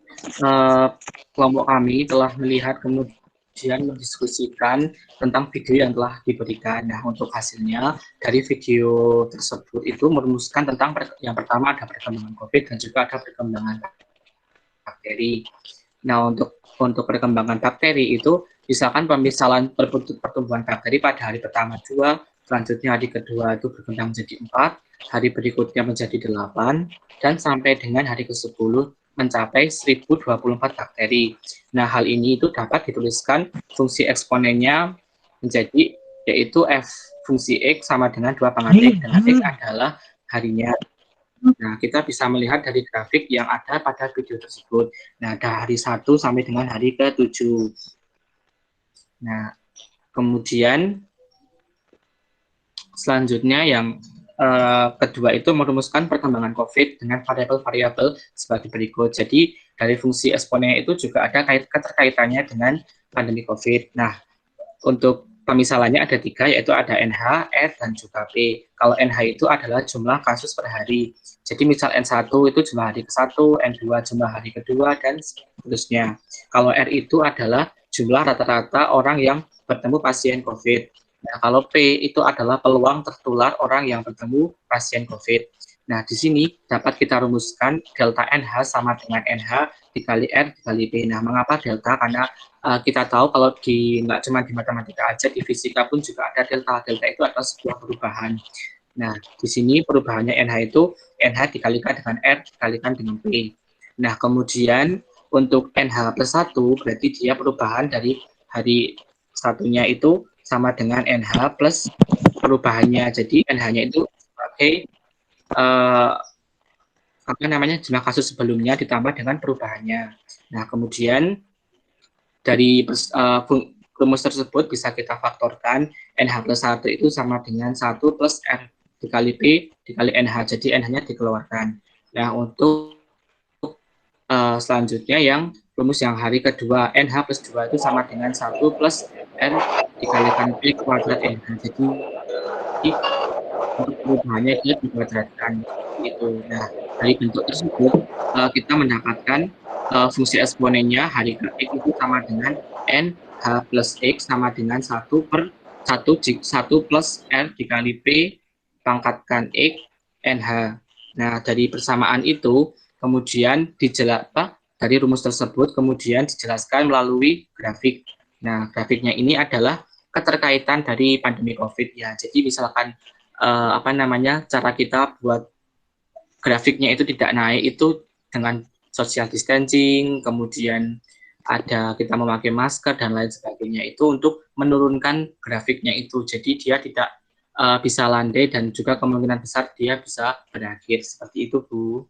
kelompok kami telah melihat kemudian mendiskusikan tentang video yang telah diberikan. Nah, untuk hasilnya dari video tersebut itu merumuskan tentang yang pertama ada perkembangan COVID dan juga ada perkembangan bakteri. Nah, untuk perkembangan bakteri itu misalkan pemisalan pertumbuhan bakteri pada hari pertama 2, selanjutnya hari kedua itu berkembang menjadi 4, hari berikutnya menjadi 8, dan sampai dengan hari ke-10 mencapai 1024 bakteri. Nah, hal ini itu dapat dituliskan fungsi eksponennya menjadi, yaitu F fungsi X sama dengan 2 pangkat X, dengan X adalah harinya. Nah, kita bisa melihat dari grafik yang ada pada video tersebut. Nah, dari 1 sampai dengan hari ke-7. Nah, kemudian selanjutnya yang kedua itu merumuskan perkembangan COVID dengan variabel-variabel sebagai berikut. Jadi dari fungsi eksponen itu juga ada keterkaitannya dengan pandemi COVID. Nah, untuk pemisalannya ada 3, yaitu ada NH, R, dan juga P. Kalau NH itu adalah jumlah kasus per hari. Jadi misal N1 itu jumlah hari ke-1, N2 jumlah hari kedua, dan seterusnya. Kalau R itu adalah jumlah rata-rata orang yang bertemu pasien COVID. Nah, kalau P itu adalah peluang tertular orang yang bertemu pasien COVID. Nah, di sini dapat kita rumuskan delta NH sama dengan NH dikali R dikali P. Nah, mengapa delta? Karena kita tahu kalau nggak cuma di matematika aja, di fisika pun juga ada delta. Delta itu adalah sebuah perubahan. Nah, di sini perubahannya NH itu NH dikalikan dengan R dikalikan dengan P. Nah, kemudian untuk NH plus 1 berarti dia perubahan dari hari satunya itu sama dengan NH plus perubahannya. Jadi NH-nya itu sebagai jumlah kasus sebelumnya ditambah dengan perubahannya. Nah, kemudian dari rumus tersebut bisa kita faktorkan NH plus 1 itu sama dengan 1 plus R dikali P dikali NH. Jadi NH-nya dikeluarkan. Nah, untuk selanjutnya yang rumus yang hari kedua, NH plus 2 itu sama dengan 1 plus R dikalikan P kuadrat NH. Jadi untuk perubahannya itu dikuadratkan gitu. Nah, dari bentuk tersebut kita mendapatkan fungsi eksponennya hari ke X itu sama dengan N H plus X sama dengan 1 per 1 plus R dikali P pangkatkan X NH. Nah, dari persamaan itu kemudian dari rumus tersebut kemudian dijelaskan melalui grafik. Nah, grafiknya ini adalah keterkaitan dari pandemi COVID ya. Jadi misalkan cara kita buat grafiknya itu tidak naik itu dengan social distancing, kemudian kita memakai masker dan lain sebagainya itu untuk menurunkan grafiknya itu. Jadi dia tidak bisa landai dan juga kemungkinan besar dia bisa berakhir. Seperti itu, Bu.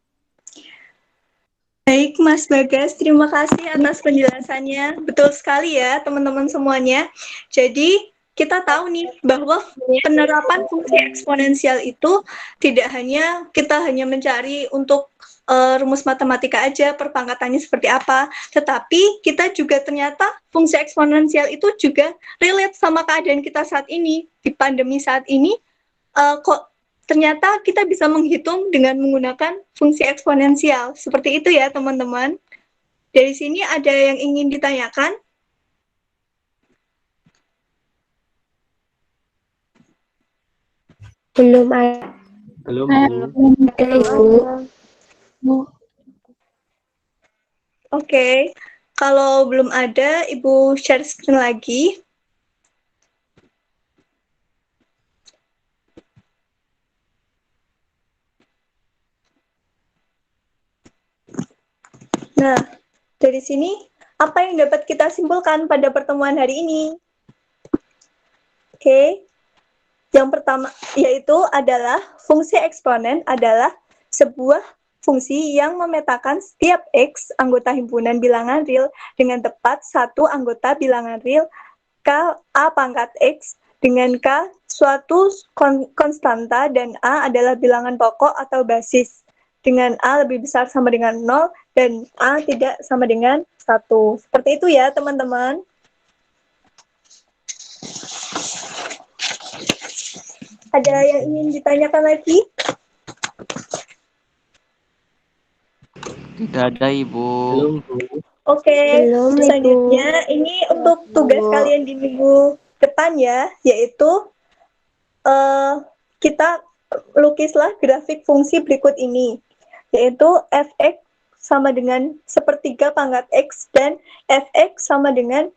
Baik, Mas Bagas, terima kasih atas penjelasannya. Betul sekali ya, teman-teman semuanya. Jadi, kita tahu nih bahwa penerapan fungsi eksponensial itu tidak hanya kita mencari untuk rumus matematika aja, perpangkatannya seperti apa, tetapi kita juga ternyata fungsi eksponensial itu juga relate sama keadaan kita saat ini, di pandemi saat ini, kok ternyata kita bisa menghitung dengan menggunakan fungsi eksponensial. Seperti itu ya, teman-teman. Dari sini ada yang ingin ditanyakan? Belum ada. Belum. Oke. Kalau belum ada, Ibu share screen lagi. Nah, dari sini apa yang dapat kita simpulkan pada pertemuan hari ini? Oke. Yang pertama yaitu adalah fungsi eksponen adalah sebuah fungsi yang memetakan setiap X anggota himpunan bilangan real dengan tepat satu anggota bilangan real K A pangkat X dengan K suatu konstanta dan A adalah bilangan pokok atau basis dengan A lebih besar sama dengan 0 dan A tidak sama dengan 1. Seperti itu ya, teman-teman. Ada yang ingin ditanyakan lagi? Tidak ada, Ibu. Oke, selanjutnya ini untuk tugas kalian di minggu depan ya, yaitu kita lukislah grafik fungsi berikut ini, yaitu fx sama dengan sepertiga pangkat x dan fx sama dengan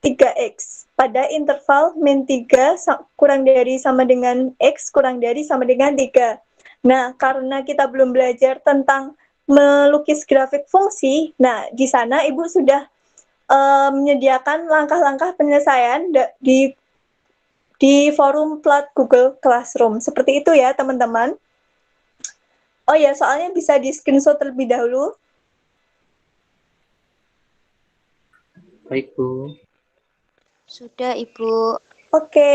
3x pada interval min 3 kurang dari sama dengan x kurang dari sama dengan 3. Nah, karena kita belum belajar tentang melukis grafik fungsi, nah di sana Ibu sudah menyediakan langkah-langkah penyelesaian di forum plat Google Classroom. Seperti itu ya, teman-teman. Oh ya, soalnya bisa di screenshot terlebih dahulu. Baik, Bu. Sudah, Ibu. Oke.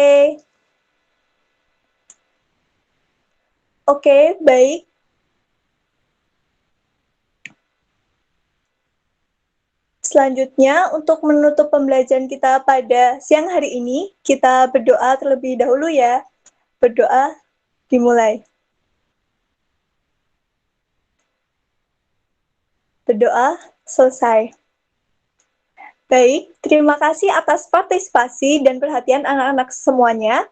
Oke, baik. Selanjutnya, untuk menutup pembelajaran kita pada siang hari ini, kita berdoa terlebih dahulu ya. Berdoa dimulai. Berdoa selesai. Baik, terima kasih atas partisipasi dan perhatian anak-anak semuanya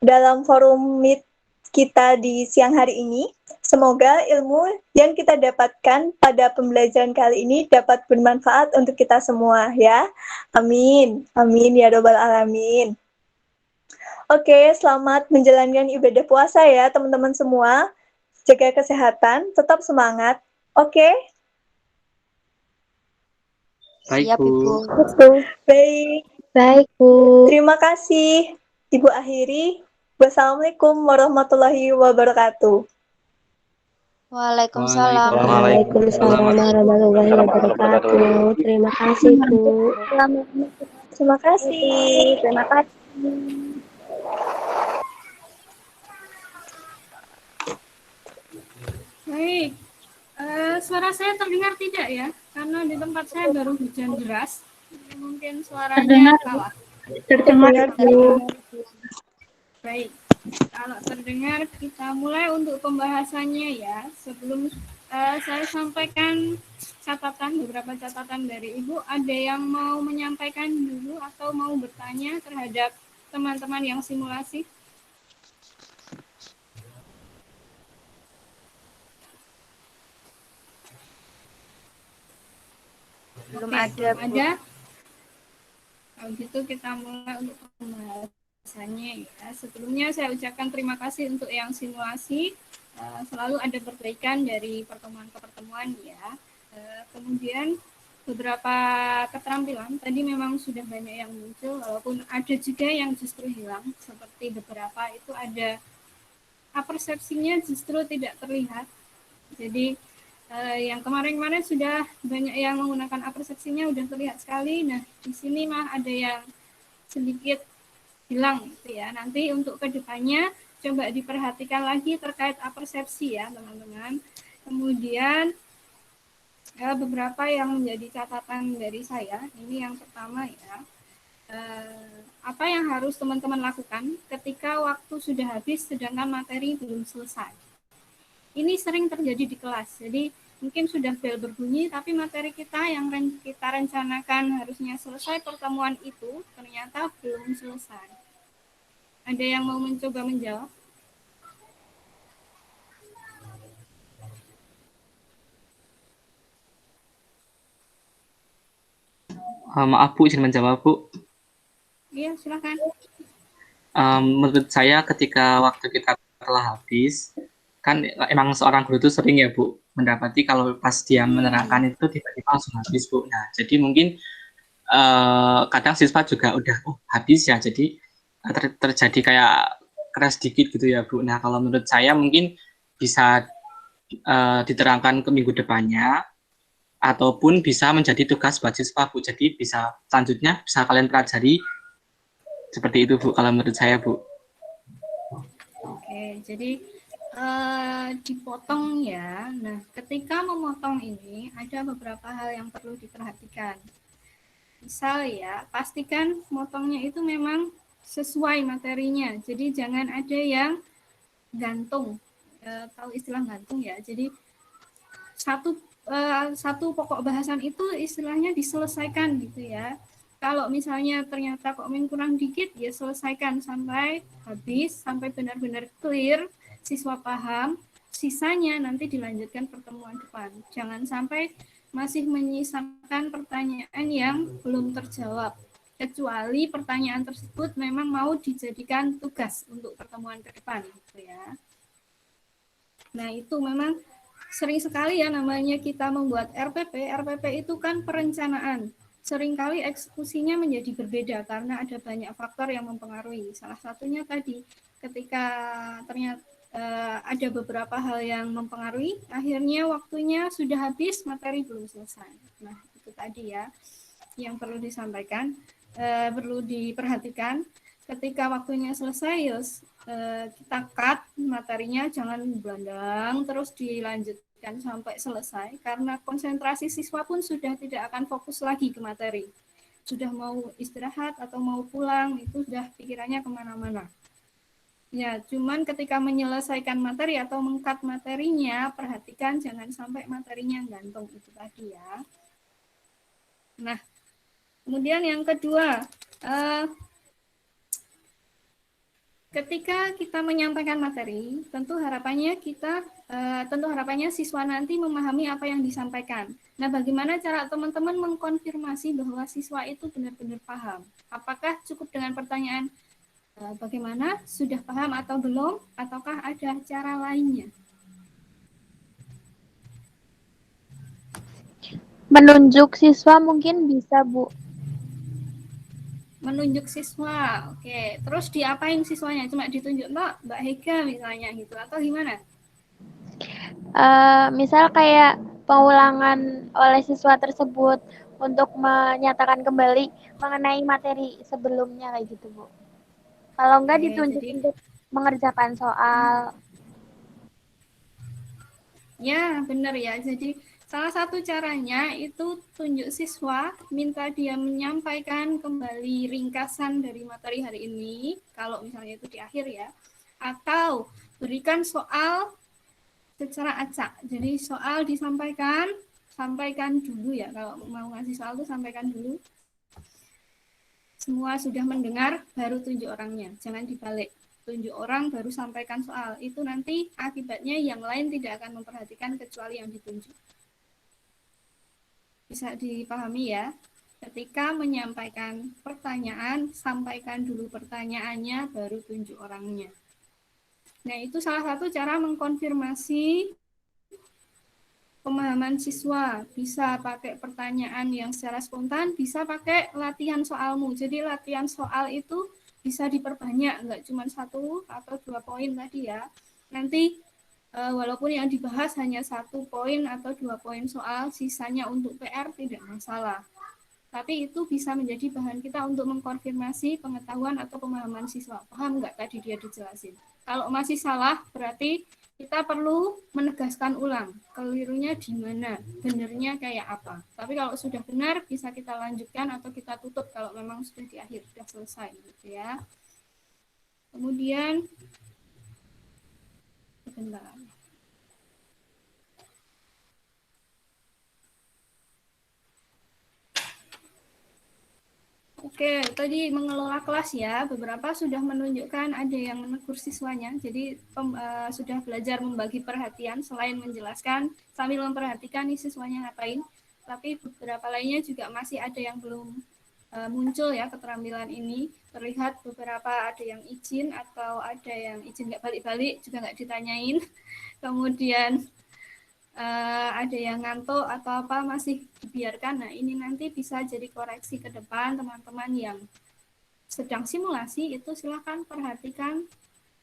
dalam forum Meet kita di siang hari ini. Semoga ilmu yang kita dapatkan pada pembelajaran kali ini dapat bermanfaat untuk kita semua ya. Amin. Amin ya robbal alamin. Oke, selamat menjalankan ibadah puasa ya teman-teman semua. Jaga kesehatan, tetap semangat. Oke? Baik, Bu. Baik. Baik, Bu. Terima kasih. Ibu akhiri. Wassalamualaikum warahmatullahi wabarakatuh. Waalaikumsalam. Waalaikumsalam warahmatullahi wabarakatuh. Terima kasih, Bu. Terima kasih. Terima kasih. Baik. Suara saya terdengar tidak ya? Karena di tempat saya baru hujan deras. Mungkin suaranya kalah. Terdengar. Baik. Kalau terdengar, kita mulai untuk pembahasannya ya. Sebelum saya sampaikan beberapa catatan dari Ibu, ada yang mau menyampaikan dulu atau mau bertanya terhadap teman-teman yang simulasi? Belum Oke, ada, belum ada. Kalau gitu kita mulai untuk pembahasannya ya. Sebelumnya saya ucapkan terima kasih untuk yang simulasi. Selalu ada perbaikan dari pertemuan ke pertemuan ya. Kemudian beberapa keterampilan tadi memang sudah banyak yang muncul, walaupun ada juga yang justru hilang. Seperti beberapa itu ada persepsinya justru tidak terlihat. Jadi yang kemarin-kemarin sudah banyak yang menggunakan persepsinya udah terlihat sekali. Nah, di sini mah ada yang sedikit hilang gitu ya. Nanti untuk kedepannya coba diperhatikan lagi terkait persepsi ya teman-teman. Kemudian beberapa yang menjadi catatan dari saya. Ini yang pertama ya. Apa yang harus teman-teman lakukan ketika waktu sudah habis sedangkan materi belum selesai. Ini sering terjadi di kelas. Jadi mungkin sudah bel berbunyi, tapi materi kita yang kita rencanakan harusnya selesai pertemuan itu ternyata belum selesai. Ada yang mau mencoba menjawab? Maaf Bu, izin menjawab Bu. Iya, silakan. Menurut saya ketika waktu kita telah habis, kan emang seorang guru itu sering ya Bu mendapati kalau pas dia menerangkan itu tiba-tiba langsung habis Bu. Nah, jadi mungkin kadang siswa juga udah habis ya, jadi terjadi kayak keras dikit gitu ya Bu. Nah, kalau menurut saya mungkin bisa diterangkan ke minggu depannya, ataupun bisa menjadi tugas buat siswa Bu. Jadi bisa selanjutnya bisa kalian pelajari seperti itu Bu, kalau menurut saya Bu. Oke, jadi dipotong ya. Nah, ketika memotong ini ada beberapa hal yang perlu diperhatikan. Misal ya, pastikan motongnya itu memang sesuai materinya. Jadi jangan ada yang gantung. Tahu istilah gantung ya. Jadi satu pokok bahasan itu istilahnya diselesaikan gitu ya. Kalau misalnya ternyata kok kurang dikit, ya selesaikan sampai habis, sampai benar-benar clear, siswa paham, sisanya nanti dilanjutkan pertemuan depan. Jangan sampai masih menyisakan pertanyaan yang belum terjawab, kecuali pertanyaan tersebut memang mau dijadikan tugas untuk pertemuan ke depan gitu ya. Nah, itu memang sering sekali ya namanya kita membuat RPP. RPP itu kan perencanaan. Seringkali eksekusinya menjadi berbeda karena ada banyak faktor yang mempengaruhi. Salah satunya tadi ketika ternyata ada beberapa hal yang mempengaruhi, akhirnya waktunya sudah habis, materi belum selesai. Nah, itu tadi ya yang perlu disampaikan, perlu diperhatikan. Ketika waktunya selesai, kita cut materinya, jangan belandang terus dilanjutkan sampai selesai, karena konsentrasi siswa pun sudah tidak akan fokus lagi ke materi. Sudah mau istirahat atau mau pulang, itu sudah pikirannya kemana-mana. Ya, cuman ketika menyelesaikan materi atau meng-cut materinya, perhatikan jangan sampai materinya gantung, itu tadi ya. Nah, kemudian yang kedua, ketika kita menyampaikan materi, tentu harapannya siswa nanti memahami apa yang disampaikan. Nah, bagaimana cara teman-teman mengkonfirmasi bahwa siswa itu benar-benar paham? Apakah cukup dengan pertanyaan bagaimana, sudah paham atau belum, ataukah ada cara lainnya? Menunjuk siswa mungkin bisa, Bu. Menunjuk siswa, oke. Terus diapain siswanya? Cuma ditunjuk, Mbak Hega misalnya gitu, atau gimana? Misal kayak pengulangan oleh siswa tersebut untuk menyatakan kembali mengenai materi sebelumnya kayak gitu, Bu. Kalau enggak ditunjuk untuk mengerjakan soal. Ya, benar ya. Jadi salah satu caranya itu tunjuk siswa, minta dia menyampaikan kembali ringkasan dari materi hari ini, kalau misalnya itu di akhir ya, Atau berikan soal secara acak. Jadi soal disampaikan, sampaikan dulu ya. Kalau mau ngasih soal tuh sampaikan dulu. Semua sudah mendengar, baru tunjuk orangnya. Jangan dibalik. Tunjuk orang, baru sampaikan soal. Itu nanti akibatnya yang lain tidak akan memperhatikan kecuali yang ditunjuk. Bisa dipahami ya? Ketika menyampaikan pertanyaan, sampaikan dulu pertanyaannya, baru tunjuk orangnya. Nah, itu salah satu cara mengkonfirmasi pemahaman siswa. Bisa pakai pertanyaan yang secara spontan, bisa pakai latihan soalmu. Jadi latihan soal itu bisa diperbanyak, nggak cuma 1 atau 2 poin tadi ya. Nanti walaupun yang dibahas hanya 1 poin atau 2 poin soal, sisanya untuk PR tidak masalah. Tapi itu bisa menjadi bahan kita untuk mengkonfirmasi pengetahuan atau pemahaman siswa. Paham nggak tadi dia dijelasin? Kalau masih salah, berarti kita perlu menegaskan ulang. Kelirunya di mana, benernya kayak apa. Tapi kalau sudah benar, bisa kita lanjutkan atau kita tutup kalau memang sudah di akhir, sudah selesai. Gitu ya. Kemudian, sebentar. Oke, tadi mengelola kelas ya, beberapa sudah menunjukkan ada yang menegur siswanya, jadi sudah belajar membagi perhatian selain menjelaskan sambil memperhatikan nih siswanya ngapain, tapi beberapa lainnya juga masih ada yang belum muncul ya keterampilan ini, terlihat beberapa ada yang izin atau ada yang izin nggak balik-balik, juga nggak ditanyain, kemudian ada yang ngantuk atau apa masih dibiarkan. Nah, ini nanti bisa jadi koreksi ke depan teman-teman yang sedang simulasi itu silakan perhatikan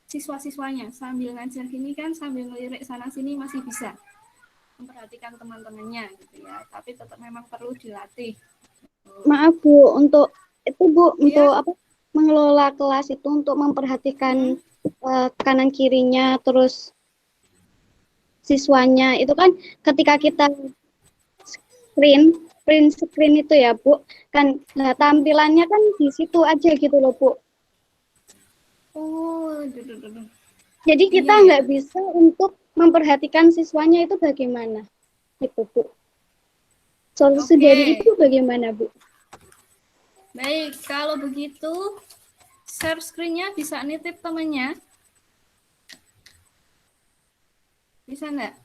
siswa-siswanya sambil ngajar gini kan sambil ngelirik sana sini masih bisa memperhatikan teman-temannya gitu ya. Tapi tetap memang perlu dilatih. Maaf Bu, untuk itu Bu, untuk apa mengelola kelas itu untuk memperhatikan kanan kirinya terus siswanya itu kan ketika kita print screen itu ya Bu, kan nah, tampilannya kan di situ aja gitu loh Bu. Oh, jadi kita nggak bisa untuk memperhatikan siswanya itu bagaimana gitu Bu. Solusi dari itu bagaimana Bu? Baik, kalau begitu share screen-nya bisa nitip temannya. Bisa enggak?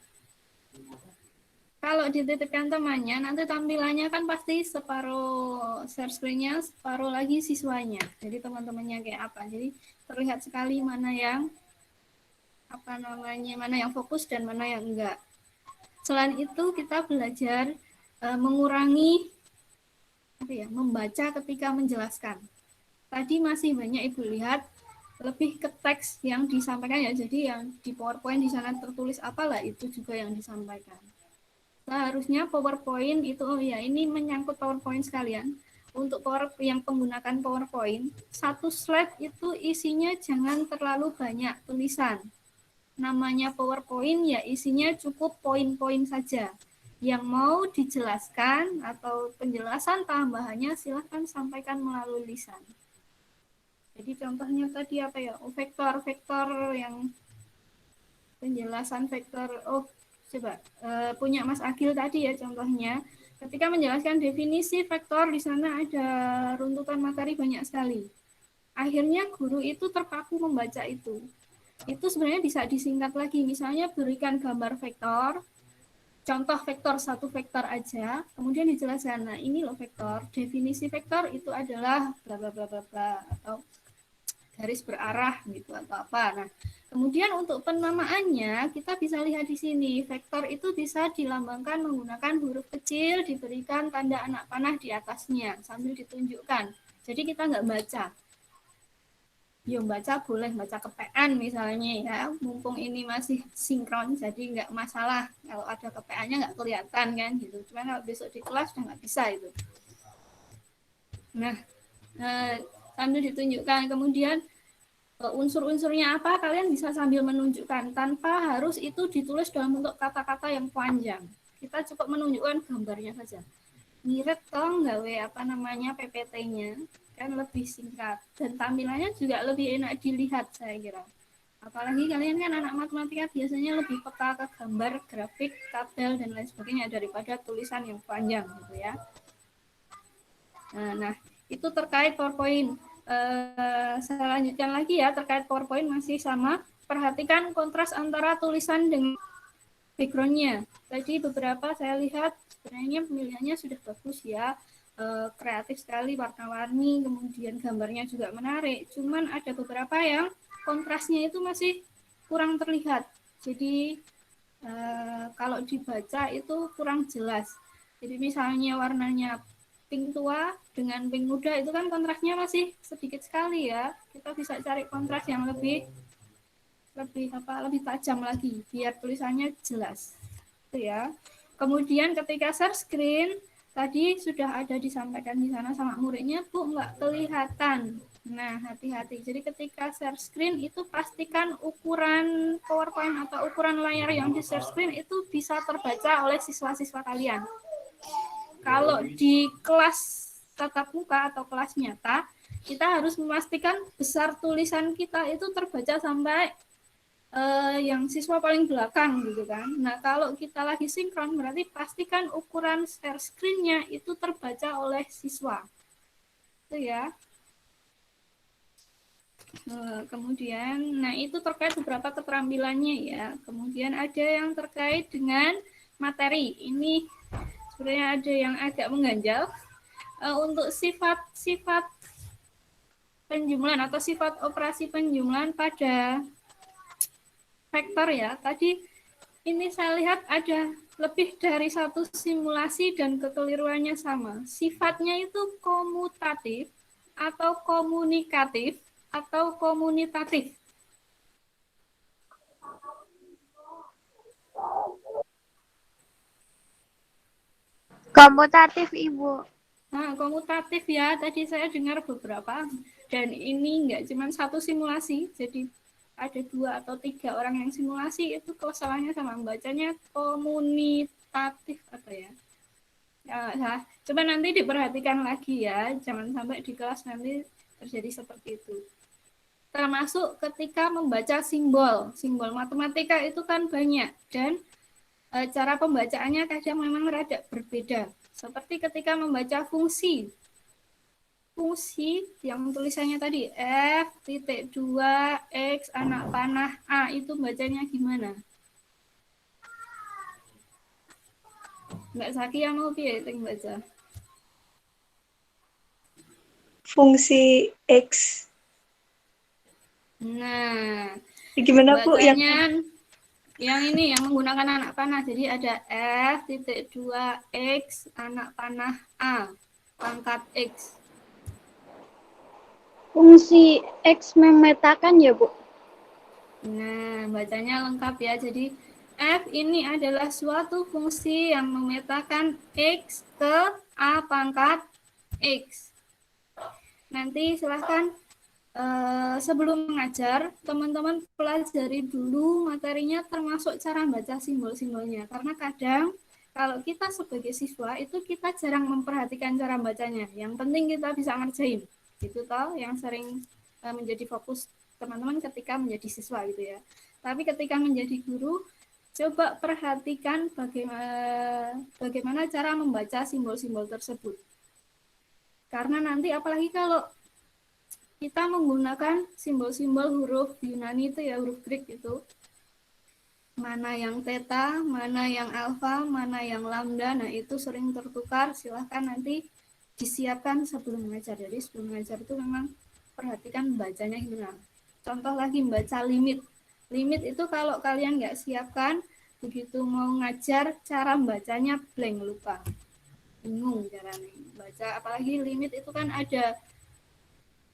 Kalau dititipkan temannya, nanti tampilannya kan pasti separuh share screen-nya, separuh lagi siswanya. Jadi teman-temannya kayak apa. Jadi terlihat sekali mana yang mana yang fokus dan mana yang enggak. Selain itu kita belajar mengurangi membaca ketika menjelaskan. Tadi masih banyak Ibu lihat lebih ke teks yang disampaikan ya, jadi yang di PowerPoint di sana tertulis apalah itu juga yang disampaikan. Seharusnya PowerPoint itu ini menyangkut PowerPoint sekalian. Untuk yang menggunakan PowerPoint, 1 slide itu isinya jangan terlalu banyak tulisan. Namanya PowerPoint ya isinya cukup poin-poin saja. Yang mau dijelaskan atau penjelasan tambahannya silahkan sampaikan melalui lisan. Jadi contohnya tadi apa ya? Vektor yang penjelasan vektor. Coba punya Mas Agil tadi ya contohnya. Ketika menjelaskan definisi vektor di sana ada runtutan materi banyak sekali. Akhirnya guru itu terpaku membaca itu. Itu sebenarnya bisa disingkat lagi. Misalnya berikan gambar vektor. Contoh vektor 1 vektor aja, kemudian dijelaskan. Nah, ini loh vektor. Definisi vektor itu adalah bla bla bla bla bla atau garis berarah gitu atau apa. Nah, kemudian untuk penamaannya kita bisa lihat di sini. Vektor itu bisa dilambangkan menggunakan huruf kecil, diberikan tanda anak panah di atasnya sambil ditunjukkan. Jadi kita nggak baca. Baca boleh baca kepean misalnya ya, mumpung ini masih sinkron jadi nggak masalah kalau ada kepeannya nggak kelihatan kan gitu. Cuman kalau besok di kelas udah nggak bisa itu. Nah, sambil ditunjukkan kemudian unsur-unsurnya apa kalian bisa sambil menunjukkan tanpa harus itu ditulis dalam bentuk kata-kata yang panjang. Kita cukup menunjukkan gambarnya saja. Ngirit tolong gawe PPT-nya kan lebih singkat dan tampilannya juga lebih enak dilihat saya kira. Apalagi kalian kan anak matematika biasanya lebih peka ke gambar, grafik, tabel, dan lain sebagainya daripada tulisan yang panjang gitu ya. Nah, itu terkait PowerPoint. Selanjutnya lagi ya, terkait PowerPoint masih sama. Perhatikan kontras antara tulisan dengan background-nya. Tadi beberapa saya lihat sebenarnya pemilihannya sudah bagus ya. Kreatif sekali, warna-warni, kemudian gambarnya juga menarik. Cuman ada beberapa yang kontrasnya itu masih kurang terlihat. Jadi kalau dibaca itu kurang jelas. Jadi misalnya warnanya pink tua dengan pink muda itu kan kontrasnya masih sedikit sekali ya. Kita bisa cari kontras yang lebih tajam lagi biar tulisannya jelas. Itu ya. Kemudian ketika share screen tadi sudah ada disampaikan di sana sama muridnya, Bu, nggak kelihatan. Nah, hati-hati. Jadi ketika share screen itu pastikan ukuran PowerPoint atau ukuran layar yang di share screen itu bisa terbaca oleh siswa-siswa kalian. Kalau di kelas tatap muka atau kelas nyata, kita harus memastikan besar tulisan kita itu terbaca sampai yang siswa paling belakang gitu kan. Nah, kalau kita lagi sinkron berarti pastikan ukuran share screen-nya itu terbaca oleh siswa. Itu ya. Kemudian, nah itu terkait beberapa keterampilannya ya. Kemudian ada yang terkait dengan materi. Ini sebenarnya ada yang agak mengganjal. Untuk sifat-sifat penjumlahan atau sifat operasi penjumlahan pada vektor ya. Tadi ini saya lihat ada lebih dari satu simulasi dan kekeliruannya sama. Sifatnya itu komutatif atau komunikatif atau komunitatif. Komutatif, Ibu. Nah, komutatif ya. Tadi saya dengar beberapa. Dan ini enggak cuma satu simulasi. Jadi ada 2 atau 3 orang yang simulasi, itu kesalahannya sama, bacanya komunitatif apa ya. Nah, coba nanti diperhatikan lagi ya, jangan sampai di kelas nanti terjadi seperti itu. Termasuk ketika membaca simbol matematika itu kan banyak, dan cara pembacaannya kadang memang rada berbeda. Seperti ketika membaca fungsi yang tulisannya tadi F.2 X anak panah A, itu bacanya gimana? Mbak Saki yang mau piye yang baca? Fungsi X. Nah, gimana Bu yang ini yang menggunakan anak panah. Jadi ada F.2 X anak panah A pangkat X. Fungsi X memetakan ya, Bu? Nah, bacanya lengkap ya. Jadi, F ini adalah suatu fungsi yang memetakan X ke A pangkat X. Nanti silahkan sebelum mengajar, teman-teman pelajari dulu materinya termasuk cara baca simbol-simbolnya. Karena kadang kalau kita sebagai siswa itu kita jarang memperhatikan cara bacanya. Yang penting kita bisa ngerjain. Itu toh yang sering menjadi fokus teman-teman ketika menjadi siswa gitu ya. Tapi ketika menjadi guru, coba perhatikan bagaimana cara membaca simbol-simbol tersebut. Karena nanti apalagi kalau kita menggunakan simbol-simbol huruf Yunani itu ya, huruf Greek itu. Mana yang theta, mana yang alfa, mana yang lambda, nah itu sering tertukar. Silahkan nanti disiapkan sebelum mengajar. Jadi sebelum mengajar itu memang perhatikan bacanya gimana. Contoh lagi membaca limit. Limit itu kalau kalian nggak siapkan, begitu mau ngajar, cara bacanya blank, lupa. Bingung caranya baca. Apalagi limit itu kan ada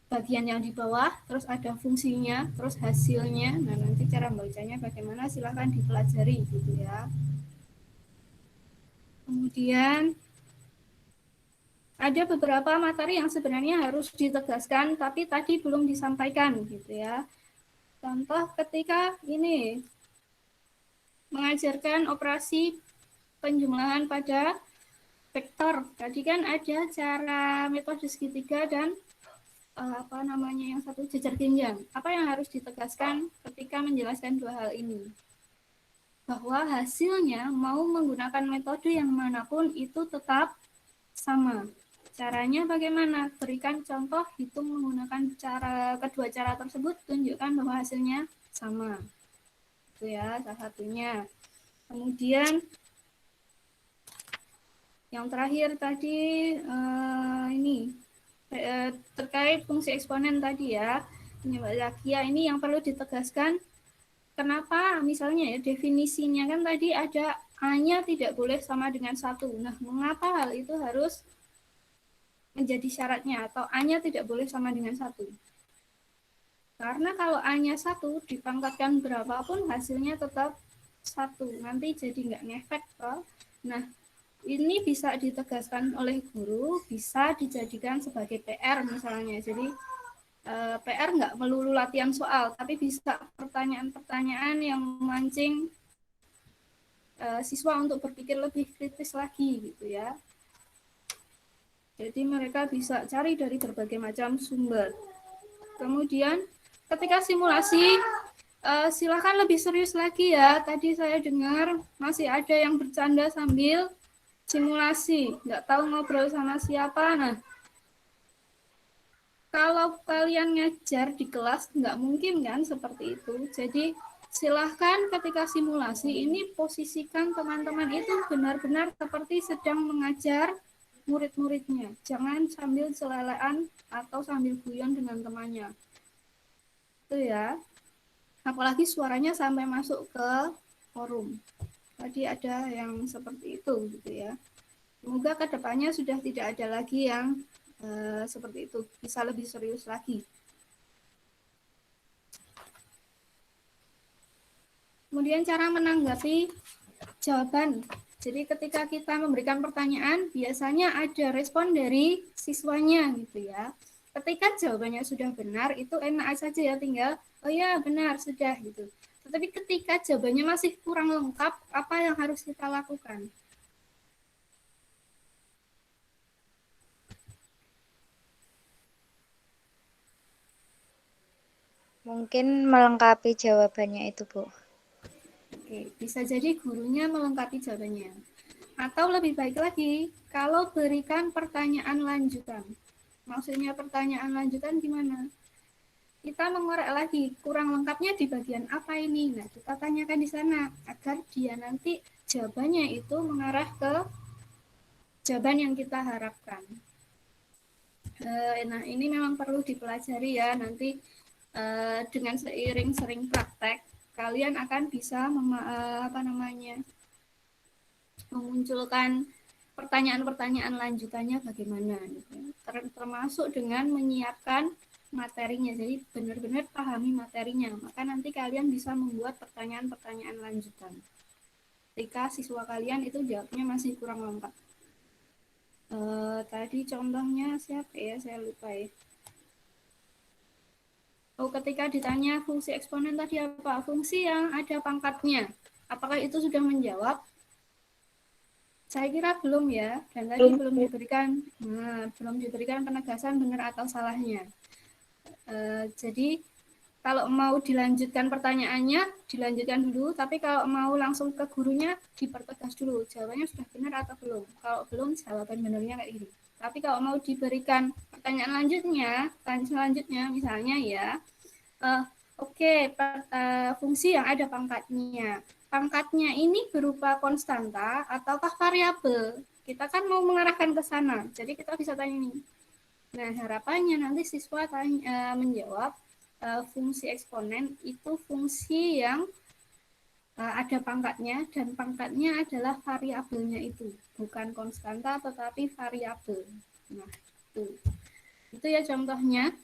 bagian yang di bawah, terus ada fungsinya, terus hasilnya. Nah, nanti cara bacanya bagaimana silahkan dipelajari gitu ya. Kemudian ada beberapa materi yang sebenarnya harus ditegaskan, tapi tadi belum disampaikan gitu ya. Contoh ketika ini mengajarkan operasi penjumlahan pada vektor. Tadi kan ada cara metode segitiga dan yang satu jejar genjang. Apa yang harus ditegaskan ketika menjelaskan dua hal ini. Bahwa hasilnya mau menggunakan metode yang manapun itu tetap sama. Caranya bagaimana? Berikan contoh, hitung menggunakan kedua cara tersebut, tunjukkan bahwa hasilnya sama. Itu ya, salah satunya. Kemudian yang terakhir tadi ini terkait fungsi eksponen tadi ya. Ini Mbak Zakia, ini yang perlu ditegaskan. Kenapa? Misalnya ya definisinya kan tadi ada A-nya tidak boleh sama dengan 1. Nah, mengapa hal itu harus menjadi syaratnya atau A-nya tidak boleh sama dengan 1? Karena kalau A-nya 1 dipangkatkan berapapun hasilnya tetap 1. Nanti jadi nggak ngefek toh. Nah, ini bisa ditegaskan oleh guru, bisa dijadikan sebagai PR misalnya. Jadi PR nggak melulu latihan soal, tapi bisa pertanyaan-pertanyaan yang memancing siswa untuk berpikir lebih kritis lagi gitu ya. Jadi mereka bisa cari dari berbagai macam sumber. Kemudian ketika simulasi, silakan lebih serius lagi ya. Tadi saya dengar masih ada yang bercanda sambil simulasi, nggak tahu ngobrol sama siapa. Nah, kalau kalian ngajar di kelas, nggak mungkin kan seperti itu. Jadi silahkan ketika simulasi ini posisikan teman-teman itu benar-benar seperti sedang mengajar murid-muridnya. Jangan sambil selelean atau sambil guyon dengan temannya. Itu ya. Apalagi suaranya sampai masuk ke forum. Tadi ada yang seperti itu gitu ya. Semoga kedepannya sudah tidak ada lagi yang seperti itu, bisa lebih serius lagi. Kemudian cara menanggapi jawaban. Jadi ketika kita memberikan pertanyaan, biasanya ada respon dari siswanya gitu ya. Ketika jawabannya sudah benar, itu enak saja ya, tinggal, oh ya benar, sudah gitu. Tetapi ketika jawabannya masih kurang lengkap, apa yang harus kita lakukan? Mungkin melengkapi jawabannya itu, Bu. Oke, bisa jadi gurunya melengkapi jawabannya. Atau lebih baik lagi, kalau berikan pertanyaan lanjutan. Maksudnya pertanyaan lanjutan gimana? Kita mengorek lagi, kurang lengkapnya di bagian apa ini? Nah, kita tanyakan di sana, agar dia nanti jawabannya itu mengarah ke jawaban yang kita harapkan. Nah, ini memang perlu dipelajari ya, nanti dengan seiring sering praktek, kalian akan bisa memunculkan pertanyaan-pertanyaan lanjutannya bagaimana gitu. Termasuk dengan menyiapkan materinya, jadi benar-benar pahami materinya, maka nanti kalian bisa membuat pertanyaan-pertanyaan lanjutan ketika siswa kalian itu jawabnya masih kurang lengkap. Tadi contohnya siapa ya, saya lupa ya. Oh, ketika ditanya fungsi eksponen tadi apa? Fungsi yang ada pangkatnya. Apakah itu sudah menjawab? Saya kira belum ya. Dan tadi belum diberikan penegasan benar atau salahnya. Jadi kalau mau dilanjutkan pertanyaannya, dilanjutkan dulu. Tapi kalau mau langsung ke gurunya, dipertegas dulu. Jawabannya sudah benar atau belum? Kalau belum, jawaban benarnya kayak gini. Tapi kalau mau diberikan pertanyaan selanjutnya misalnya ya, fungsi yang ada pangkatnya. Pangkatnya ini berupa konstanta ataukah variabel? Kita kan mau mengarahkan ke sana, jadi kita bisa tanya ini. Nah, harapannya nanti siswa menjawab fungsi eksponen itu fungsi yang ada pangkatnya, dan pangkatnya adalah variabelnya itu, bukan konstanta tetapi variabel. Nah, itu ya contohnya.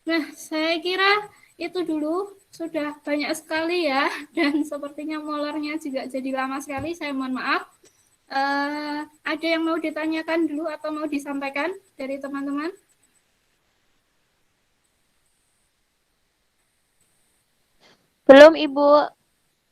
Nah, saya kira itu dulu, sudah banyak sekali ya, dan sepertinya molornya juga jadi lama sekali, saya mohon maaf. Ada yang mau ditanyakan dulu atau mau disampaikan dari teman-teman? Belum, Ibu.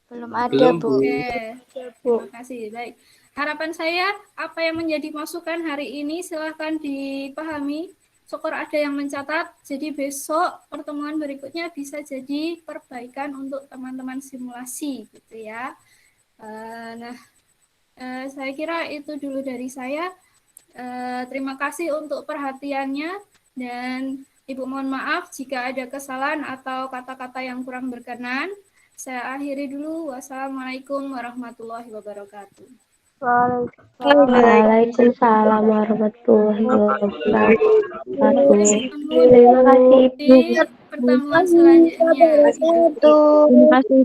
Belum ada, Bu. Oke, terima kasih. Baik. Harapan saya, apa yang menjadi masukan hari ini silahkan dipahami syukur ada yang mencatat. Jadi besok pertemuan berikutnya bisa jadi perbaikan untuk teman-teman simulasi gitu ya. Saya kira itu dulu dari saya. Terima kasih untuk perhatiannya dan Ibu mohon maaf jika ada kesalahan atau kata-kata yang kurang berkenan. Saya akhiri dulu. Wassalamualaikum warahmatullahi wabarakatuh. Waalaikumsalam warahmatullahi wabarakatuh. Terima kasih Ibu. Pertemuan selanjutnya. Terima kasih.